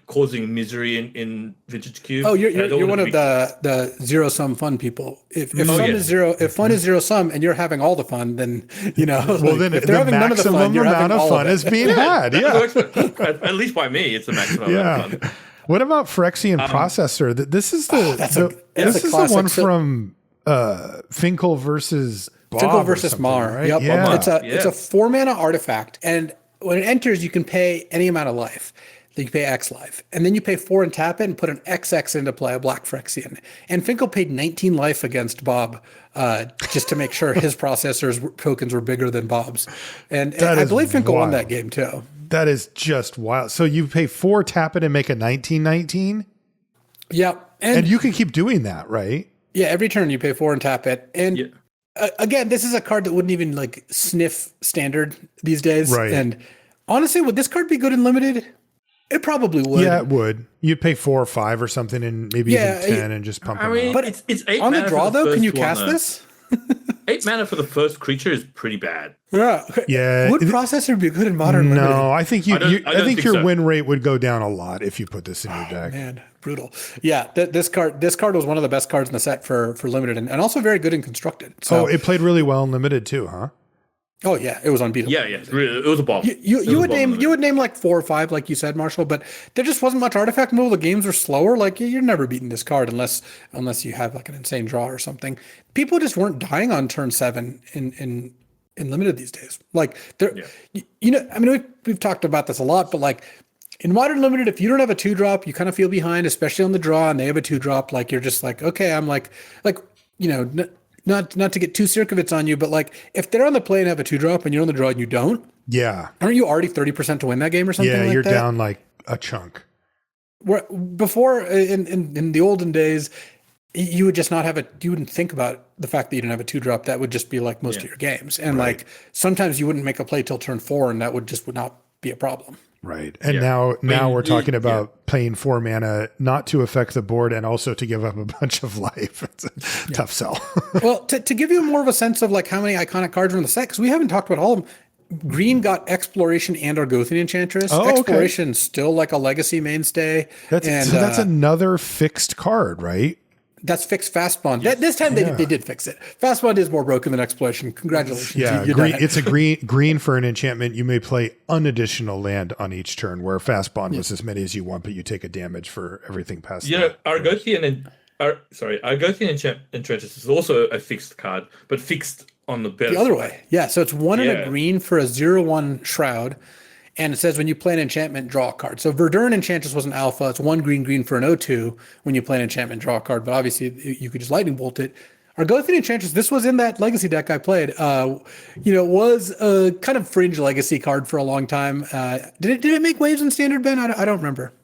causing misery in Vintage Cube. Oh, you're one of the zero sum fun people. If fun is zero sum and you're having all the fun, then well, then if they're having none of the fun, amount of fun is being had. Yeah, at least by me, it's the maximum amount of fun. What about Phyrexian Processor? This is the one from Finkel versus Bob. Finkel versus Mar. Right? Yep. Yeah. It's a 4-mana artifact, and when it enters, you can pay any amount of life. You can pay X life. And then you pay 4 and tap it and put an XX into play, a black Phyrexian. And Finkel paid 19 life against Bob just to make sure his processor's tokens were bigger than Bob's. And I believe Finkel won that game too. That is just wild. So you pay 4, tap it, and make a 19/19? Yep. And you can keep doing that, right? Yeah, every turn you pay 4 and tap it. And again, this is a card that wouldn't even like sniff standard these days. Right. And honestly, would this card be good in limited? It probably would. Yeah, it would. You'd pay 4 or 5 or something, and maybe even 10, and just pump them out. But it's 8 on mana the draw, for the though. Can you first cast one, this? 8 mana for the first creature is pretty bad. Yeah. Would Processor be good in Modern Limited? No, I think I think your so. win rate would go down a lot if you put this in your deck. Man, brutal. Yeah, this card was one of the best cards in the set for Limited, and also very good in Constructed. So, it played really well in Limited too, huh? Oh yeah, it was unbeatable. Yeah, it was a bomb. You would name like 4 or 5, like you said, Marshall, but there just wasn't much artifact removal. The games were slower. Like you're never beating this card unless you have like an insane draw or something. People just weren't dying on turn 7 in Limited these days. Like I mean, we've talked about this a lot, but like in Modern Limited, if you don't have a 2-drop, you kind of feel behind, especially on the draw, and they have a 2-drop. Like you're just like, okay, I'm like. Not to get too Circovits on you, but like if they're on the play and have a 2-drop and you're on the draw and you don't, aren't you already 30% to win that game or something? Yeah, like you're that? down like a chunk. Before in the olden days, you would just you wouldn't think about the fact that you didn't have a 2-drop. That would just be like most of your games, and like sometimes you wouldn't make a play till turn 4, and that would not be a problem. Right. And now we're talking about paying 4 mana not to affect the board and also to give up a bunch of life. It's a tough sell. Well, to give you more of a sense of like how many iconic cards are in the set, because we haven't talked about all of them. Green got Exploration and Argothian Enchantress. Exploration's still like a legacy mainstay. That's another fixed card, right? That's fixed Fast Bond. This time they did fix it. Fast Bond is more broken than Exploration. Congratulations. Yeah, it's a green for an enchantment. You may play an additional land on each turn, where Fast Bond was as many as you want, but you take a damage for everything past that. Argothian Enchantress is also a fixed card, but fixed on the better. The other way. Yeah, so it's 1 and a green for a 0/1 Shroud. And it says when you play an enchantment, draw a card. So Verdurn Enchantress was an alpha. It's 1 green for an 0/2 when you play an enchantment, draw a card. But obviously, you could just lightning bolt it. Argothian Enchantress, this was in that legacy deck I played. Was a kind of fringe legacy card for a long time. Did it make waves in Standard, Ben? I don't remember.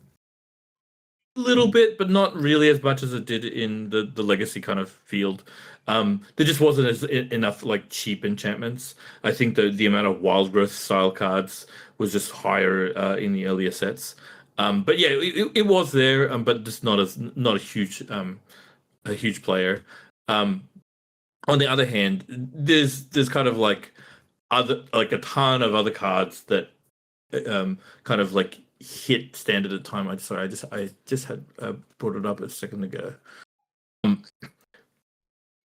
A little bit, but not really as much as it did in the legacy kind of field. There just wasn't enough like cheap enchantments. I think the amount of wild growth style cards was just higher in the earlier sets. But yeah, it was there, but just not a huge player. On the other hand, there's kind of like a ton of other cards that kind of like hit Standard at the time. I just had brought it up a second ago.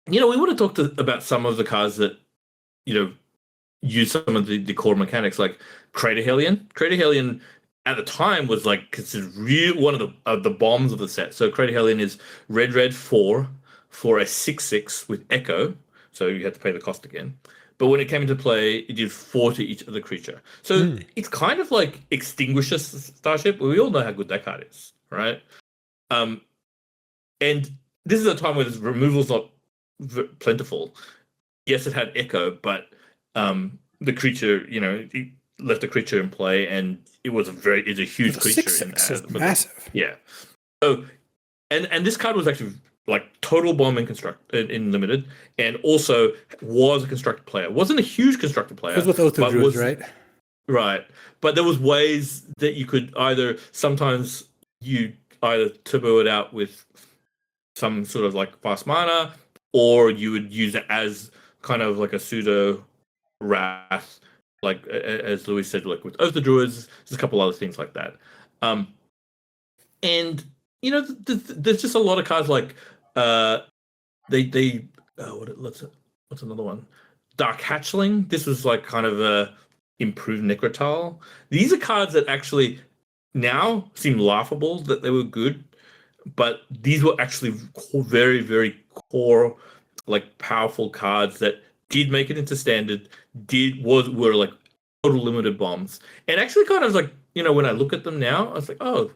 We want to talk about some of the cards that use some of the core mechanics, like Crater Hellion. Crater Hellion at the time was like considered one of the bombs of the set. So Crater Hellion is red 4 for a 6/6 with Echo, so you had to pay the cost again. But when it came into play, it did 4 to each other creature. So it's kind of like Extinguisher Starship. We all know how good that card is, right? And this is a time where removal's not plentiful. Yes, it had Echo, but the creature, it left a creature in play, and it's a huge creature. 6/6 is massive. Yeah. So, and this card was actually like total bomb in limited, and also was a constructed player. Wasn't a huge constructed player. It was with Oath of Druids, right? Right. But there was ways that you could sometimes you either turbo it out with some sort of like fast mana, or you would use it as kind of like a pseudo wrath, like as Louis said, like with Oath of Druids, there's a couple other things like that. And there's just a lot of cards like what's another one? Dark Hatchling. This was like kind of a improved Necrotal. These are cards that actually now seem laughable that they were good, but these were actually very, very core, like powerful cards that did make it into standard. Were like total limited bombs, and actually kind of like when I look at them now, I was like, oh,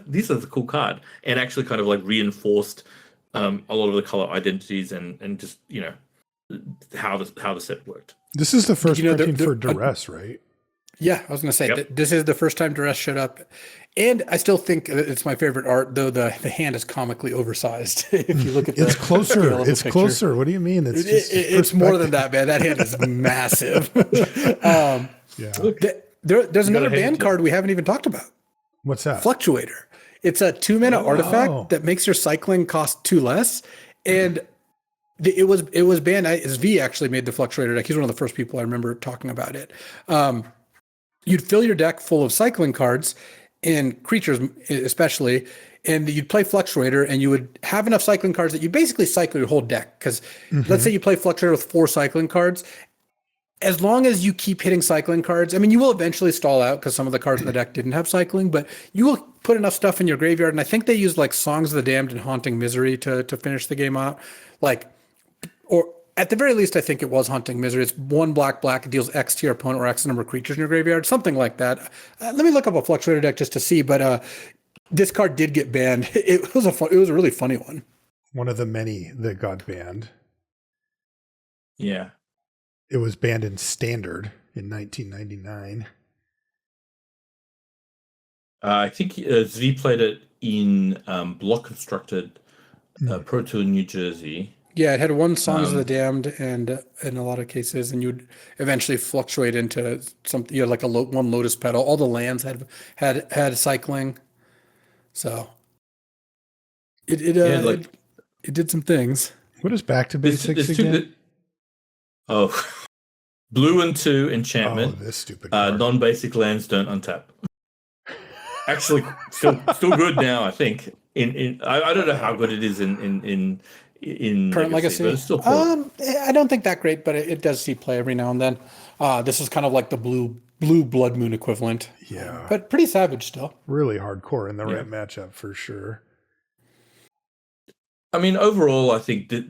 these are the cool card, and actually kind of like reinforced a lot of the color identities and just how the set worked. This is the first printing for Duress, right? Yeah, I was going to say this is the first time Duress showed up, and I still think it's my favorite art. Though the hand is comically oversized. If you look at it's closer. It's closer. What do you mean? It's more than that, man. That hand is massive. There's another band card we haven't even talked about. What's that? Fluctuator. It's a 2-mana artifact that makes your cycling cost 2 less, and it was banned. V actually made the Fluctuator deck. He's one of the first people I remember talking about it. You'd fill your deck full of cycling cards and creatures, especially, and you'd play Fluctuator, and you would have enough cycling cards that you basically cycle your whole deck. Because let's say you play Fluctuator with 4 cycling cards. As long as you keep hitting cycling cards, I mean, you will eventually stall out because some of the cards in the deck didn't have cycling, but you will put enough stuff in your graveyard. And I think they used like Songs of the Damned and Haunting Misery to finish the game out. Or at the very least, I think it was Haunting Misery. It's 1 black, it deals X to your opponent or X number of creatures in your graveyard, something like that. Let me look up a Fluctuator deck just to see, but this card did get banned. It was a really funny one. One of the many that got banned. Yeah. It was banned in Standard in 1999. I think Z played it in Block Constructed Pro Tour New Jersey. Yeah, it had 1 Songs of the Damned, and in a lot of cases, and you'd eventually fluctuate into something. You had like 1 Lotus Petal. All the lands had cycling, so it did some things. What is back to basics again? Blue and 2 enchantment. Oh, this stupid card. Non-basic lands don't untap. Actually, still good now. I think. I don't know how good it is in Current Legacy. But it's still cool. I don't think that great, but it does see play every now and then. This is kind of like the blue Blood Moon equivalent. Yeah, but pretty savage still. Really hardcore in the right matchup for sure. I mean, overall, I think that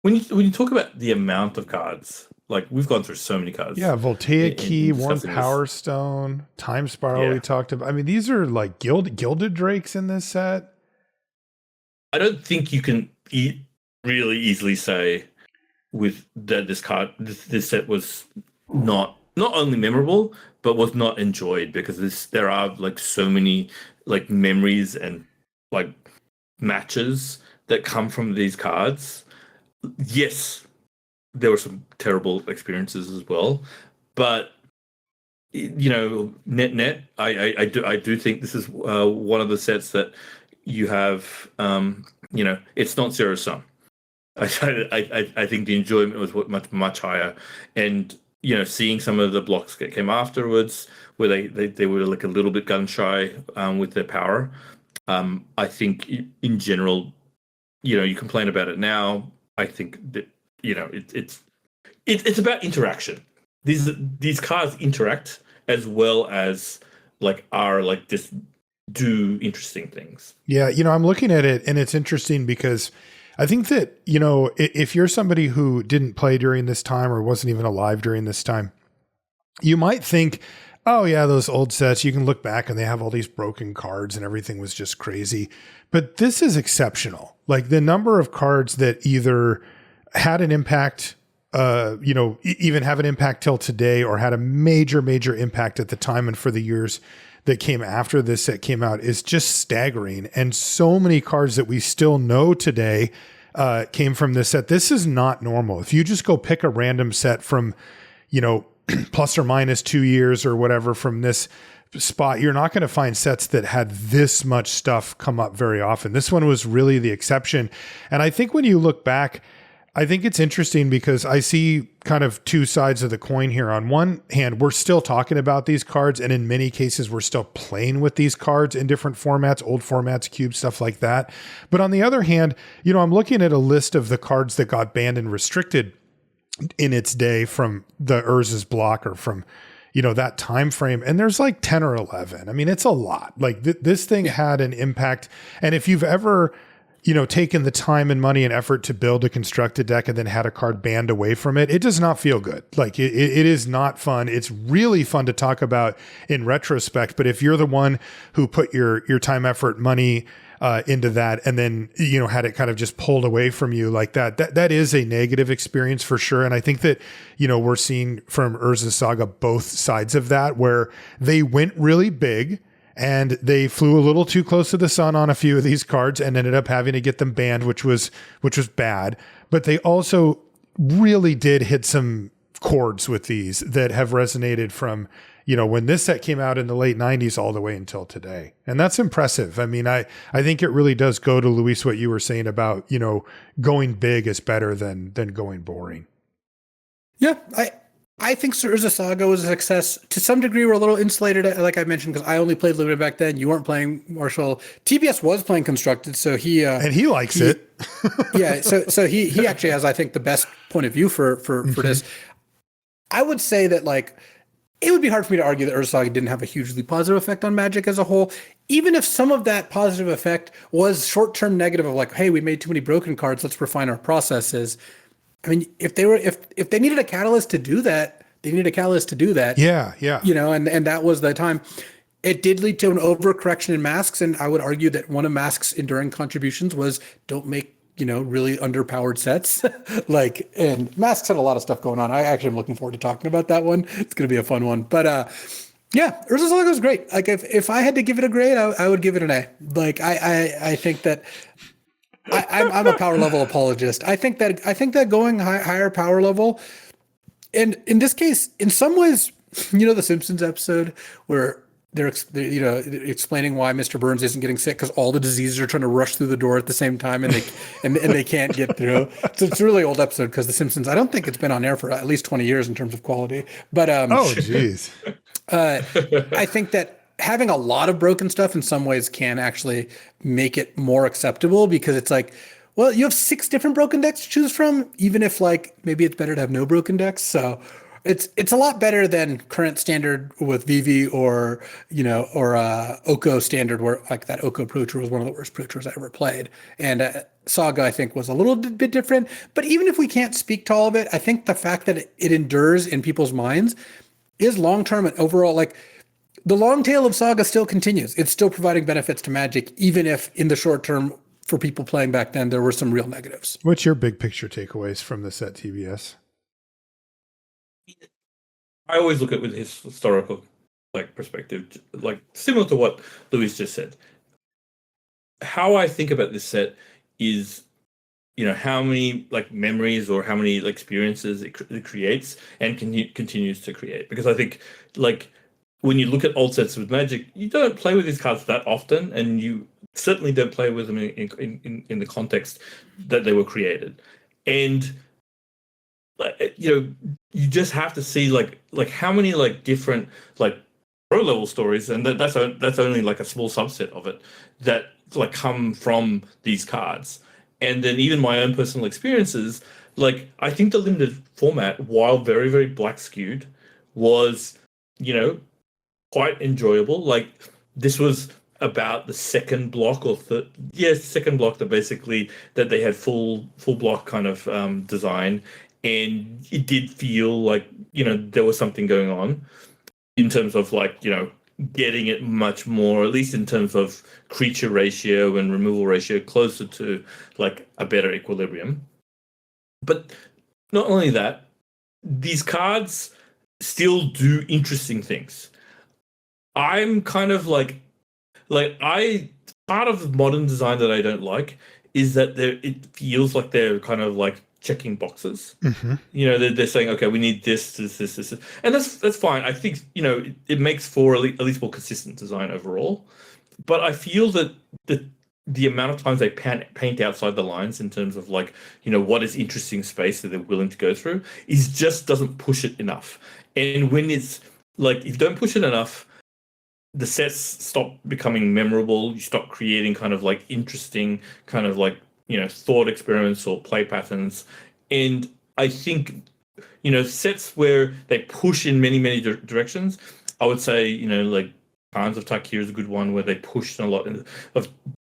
when you talk about the amount of cards, like we've gone through so many cards. Yeah, Voltaic Key, 1 Power Stone, Time Spiral. We talked about. I mean, these are like Gilded Drakes in this set. I don't think you can really easily say with that this set was not only memorable but was not enjoyed, because there are like so many like memories and like matches that come from these cards. Yes, there were some terrible experiences as well, but net I do think this is one of the sets that you have it's not zero sum. I think the enjoyment was much higher, and seeing some of the blocks that came afterwards where they were like a little bit gun shy with their power. I think in general, you complain about it now. I think that it's about interaction. These cards interact as well as like are like just do interesting things. Yeah, I'm looking at it and it's interesting because I think that, if you're somebody who didn't play during this time or wasn't even alive during this time, you might think, oh yeah, those old sets, you can look back and they have all these broken cards and everything was just crazy. But this is exceptional. Like the number of cards that either had an impact, even have an impact till today or had a major, major impact at the time and for the years that came after this set came out is just staggering. And so many cards that we still know today came from this set. This is not normal. If you just go pick a random set from, plus or minus 2 years or whatever from this spot, you're not going to find sets that had this much stuff come up very often. This one was really the exception. And I think when you look back, I think it's interesting because I see kind of two sides of the coin here. On one hand, we're still talking about these cards, and in many cases, we're still playing with these cards in different formats, old formats, cubes, stuff like that. But on the other hand, I'm looking at a list of the cards that got banned and restricted in its day from the Urza's block or from, that time frame. And there's like 10 or 11. I mean, it's a lot. Like this thing had an impact. And if you've ever taken the time and money and effort to build a constructed deck and then had a card banned away from it, it does not feel good. Like it is not fun. It's really fun to talk about in retrospect. But if you're the one who put your time, effort, money into that and then, had it kind of just pulled away from you like that is a negative experience for sure. And I think that, we're seeing from Urza Saga both sides of that, where they went really big and they flew a little too close to the sun on a few of these cards and ended up having to get them banned, which was bad. But they also really did hit some chords with these that have resonated from, when this set came out in the late 90s all the way until today. And that's impressive. I mean, I think it really does go to, Luis, what you were saying about, going big is better than going boring. Yeah, I think Urza Saga was a success. To some degree, we're a little insulated, like I mentioned, because I only played Limited back then. You weren't playing Marshall. TBS was playing Constructed, so and he likes it. Yeah, so he actually has, I think, the best point of view for this. I would say that it would be hard for me to argue that Urza Saga didn't have a hugely positive effect on Magic as a whole, even if some of that positive effect was short-term negative of hey, we made too many broken cards, let's refine our processes. I mean, if they needed a catalyst to do that, they needed a catalyst to do that. Yeah. And that was the time. It did lead to an overcorrection in masks, and I would argue that one of Mask's enduring contributions was don't make really underpowered sets. And Masks had a lot of stuff going on. I actually am looking forward to talking about that one. It's going to be a fun one. But yeah, Urza Saga was great. If I had to give it a grade, I would give it an A. I think that I'm a power level apologist. I think that going higher power level, and in this case, in some ways, the Simpsons episode where they're explaining why Mr. Burns isn't getting sick because all the diseases are trying to rush through the door at the same time and they can't get through. So it's a really old episode because the Simpsons, I don't think it's been on air for at least 20 years in terms of quality. But oh geez, I think that having a lot of broken stuff in some ways can actually make it more acceptable because it's well, you have 6 different broken decks to choose from, even if maybe it's better to have no broken decks. So it's a lot better than current standard with VV or Oko standard, where that Oko Pro Tour was one of the worst Pro Tours I ever played. And Saga, I think, was a little bit different. But even if we can't speak to all of it, I think the fact that it endures in people's minds is long-term and overall, the long tail of Saga still continues. It's still providing benefits to Magic, even if in the short term, for people playing back then, there were some real negatives. What's your big picture takeaways from the set, TBS? I always look at it with his historical perspective, similar to what Luis just said. How I think about this set is, how many memories or how many experiences it creates and continues to create. Because I think when you look at old sets with Magic, you don't play with these cards that often, and you certainly don't play with them in the context that they were created. And you just have to see how many different pro level stories, and that's only a small subset of it that come from these cards. And then even my own personal experiences, I think the limited format, while very, very black skewed, was quite enjoyable. Like this was about the second block or second block that they had full block kind of design, and it did feel like there was something going on in terms of like getting it much more, at least in terms of creature ratio and removal ratio, closer to like a better equilibrium. But not only that, these cards still do interesting things. I'm kind of like part of modern design that I don't like is that it feels like they're kind of like checking boxes. Mm-hmm. They're saying, okay, we need this, and that's fine. I think it makes for at least more consistent design overall. But I feel that the amount of times they paint outside the lines in terms of like what is interesting space that they're willing to go through is just doesn't push it enough. And when it's like if you don't push it enough, the sets stop becoming memorable. You stop creating kind of like interesting kind of like thought experiments or play patterns. And I think sets where they push in many directions, I would say like Khans of Tarkir is a good one where they push in a lot of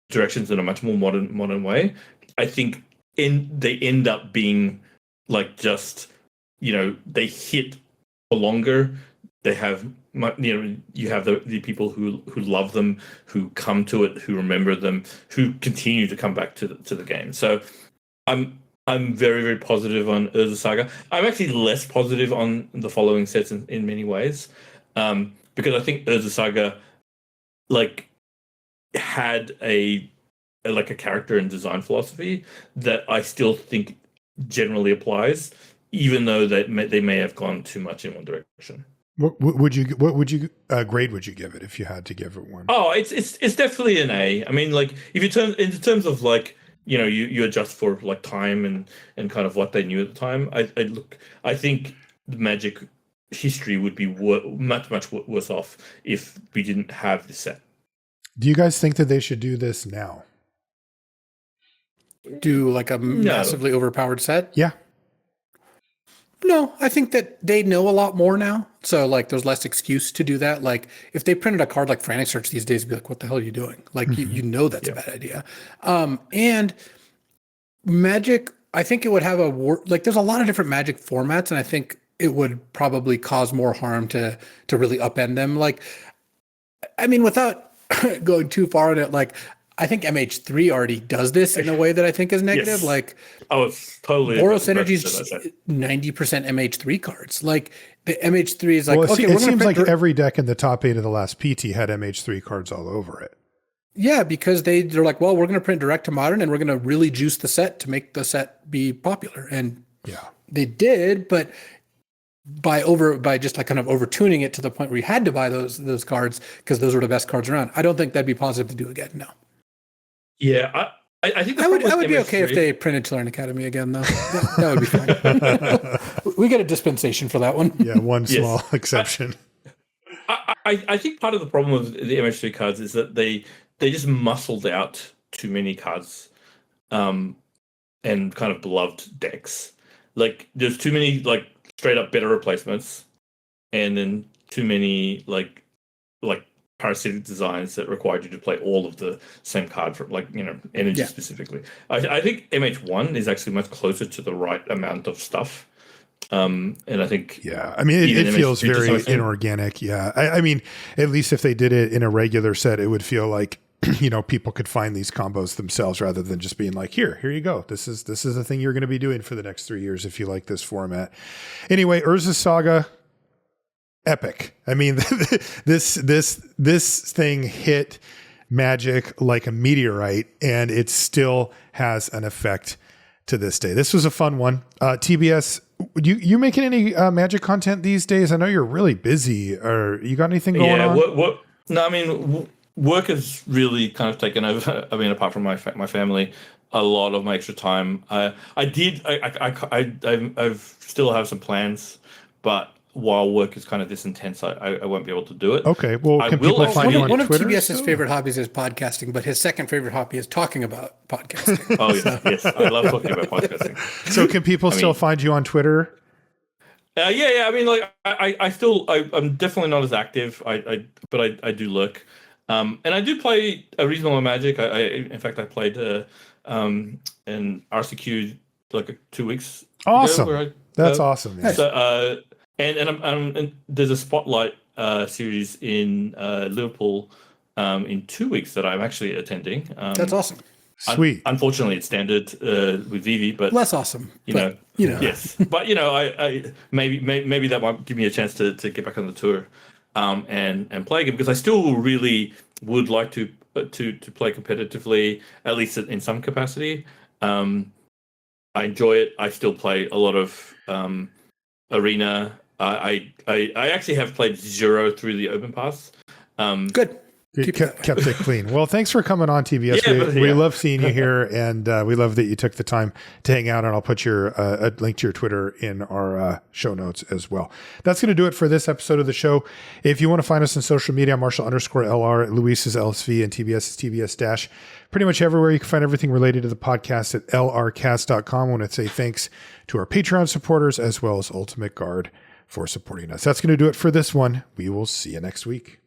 directions in a much more modern way. I think they end up being like just they hit for longer. They have you have the people who love them, who come to it, who remember them, who continue to come back to the game. So I'm very, very positive on Urza Saga. I'm actually less positive on the following sets in many ways, because I think Urza Saga like had a character and design philosophy that I still think generally applies, even though they may have gone too much in one direction. What grade would you give it if you had to give it one? Oh, it's definitely an A. I mean, like if you turn in terms of like you adjust for like time and kind of what they knew at the time. I think the Magic history would be much worse off if we didn't have this set. Do you guys think that they should do this now? Do like a massively overpowered set? Yeah. No, I think that they know a lot more now. So like there's less excuse to do that. Like if they printed a card like Frantic Search these days, it'd be like, what the hell are you doing? Like you know that's a bad idea. And Magic, I think it would have there's a lot of different Magic formats, and I think it would probably cause more harm to really upend them. Like, I mean, without going too far in it, like I think MH3 already does this in a way that I think is negative. Yes. Like, it's totally Boros Energy's 90% MH3 cards. Like the MH3 is like, it seems like every deck in the top 8 of the last PT had MH3 cards all over it. Yeah, because they're like, well, we're going to print direct to modern and we're going to really juice the set to make the set be popular. And they did, but by just like kind of overtuning it to the point where you had to buy those cards because those were the best cards around. I don't think that'd be positive to do again. No. Yeah, I think I would be okay if they printed Learn Academy again, though. That would be fine. We get a dispensation for that one. Yeah, one small exception. I think part of the problem with the MH3 cards is that they just muscled out too many cards, and kind of beloved decks. Like there's too many like straight up better replacements, and then too many like parasitic designs that required you to play all of the same card from energy specifically. I think MH1 is actually much closer to the right amount of stuff. And I think I mean it feels very inorganic. I mean, at least if they did it in a regular set, it would feel like people could find these combos themselves rather than just being like, here you go. This is the thing you're going to be doing for the next 3 years if you like this format. Anyway, Urza Saga, epic. I mean, this thing hit Magic like a meteorite, and it still has an effect to this day. This was a fun one. TBS, you making any Magic content these days? I know you're really busy. Or you got anything going on? No, I mean, work has really kind of taken over. I mean, apart from my family, a lot of my extra time. I still have some plans, but while work is kind of this intense, I won't be able to do it. Okay, well, can people find you on Twitter? One of TBS's favorite hobbies is podcasting, but his second favorite hobby is talking about podcasting. Oh, yes, I love talking about podcasting. So can people still find you on Twitter? Yeah. I mean, like, I'm definitely not as active. But I do look, and I do play a reasonable amount of Magic. In fact, I played an RCQ like 2 weeks Awesome. ago. That's awesome. Yeah. So, and there's a Spotlight series in Liverpool in 2 weeks that I'm actually attending. That's awesome. Sweet. Unfortunately, it's standard with Vivi, but Less awesome. You know, yes. But I maybe that might give me a chance to get back on the tour, and play again, because I still really would like to play competitively, at least in some capacity. I enjoy it. I still play a lot of Arena. I actually have played Zero through the Open Pass. Good. Kept it clean. Well, thanks for coming on TBS. We love seeing you here, and we love that you took the time to hang out, and I'll put your a link to your Twitter in our show notes as well. That's going to do it for this episode of the show. If you want to find us on social media, Marshall_LR, Luis is LSV, and TBS is TBS-. Pretty much everywhere. You can find everything related to the podcast at lrcast.com. I want to say thanks to our Patreon supporters as well as Ultimate Guard for supporting us. That's going to do it for this one. We will see you next week.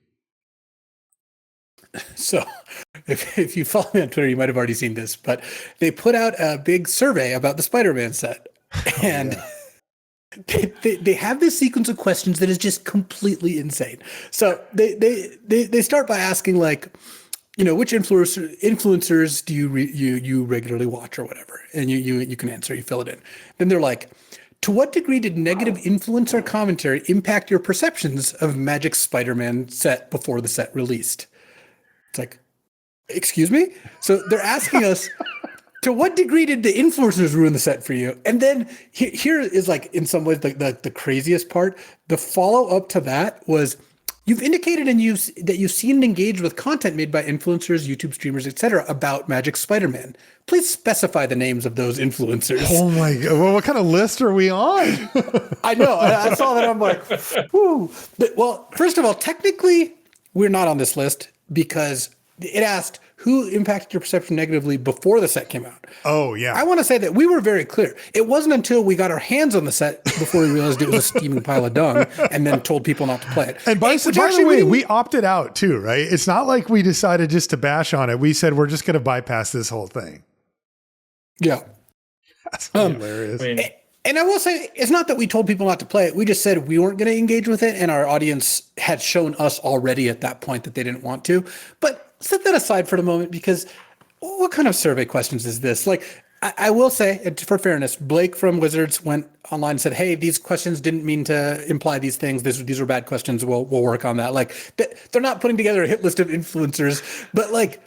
So if you follow me on Twitter, you might have already seen this, but they put out a big survey about the Spider-Man set. And they have this sequence of questions that is just completely insane. So they start by asking, like, which influencers do you regularly watch or whatever? And you can answer, you fill it in. Then they're like, to what degree did negative influencer commentary impact your perceptions of Magic's Spider-Man set before the set released? It's like, excuse me? So they're asking us, to what degree did the influencers ruin the set for you? And then here is, like, in some ways, the craziest part. The follow-up to that was, you've indicated that you've seen and engaged with content made by influencers, YouTube streamers, etc. about Magic Spider-Man. Please specify the names of those influencers. Oh my God. Well, what kind of list are we on? I know. I saw that. I'm like, whoo. Well, first of all, technically, we're not on this list, because it asked who impacted your perception negatively before the set came out. Oh, yeah. I want to say that we were very clear. It wasn't until we got our hands on the set before we realized it was a steaming pile of dung, and then told people not to play it. And by the way, we opted out too, right? It's not like we decided just to bash on it. We said we're just going to bypass this whole thing. Yeah. That's hilarious. And I will say, it's not that we told people not to play it. We just said we weren't going to engage with it, and our audience had shown us already at that point that they didn't want to. But set that aside for the moment, because what kind of survey questions is this? Like, I will say, for fairness, Blake from Wizards went online and said, hey, these questions didn't mean to imply these things. These were bad questions. We'll work on that. Like, they're not putting together a hit list of influencers, but, like,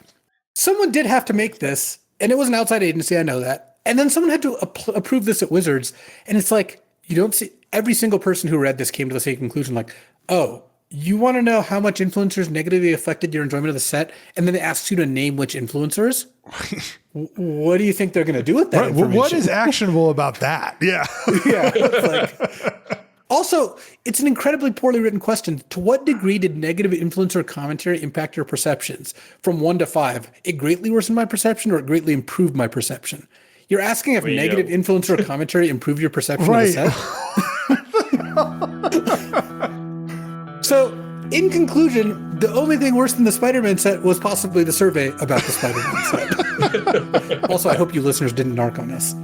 someone did have to make this, and it was an outside agency. I know that. And then someone had to approve this at Wizards. And it's like, you don't see, every single person who read this came to the same conclusion, like, oh, you want to know how much influencers negatively affected your enjoyment of the set? And then it asks you to name which influencers. What do you think they're going to do with that information? What is actionable about that? Yeah. Yeah. It's like, also, it's an incredibly poorly written question. To what degree did negative influencer commentary impact your perceptions? From 1 to 5, it greatly worsened my perception, or it greatly improved my perception? You're asking if negative influencer commentary improved your perception of the set? So, in conclusion, the only thing worse than the Spider-Man set was possibly the survey about the Spider-Man set. Also, I hope you listeners didn't narc on us.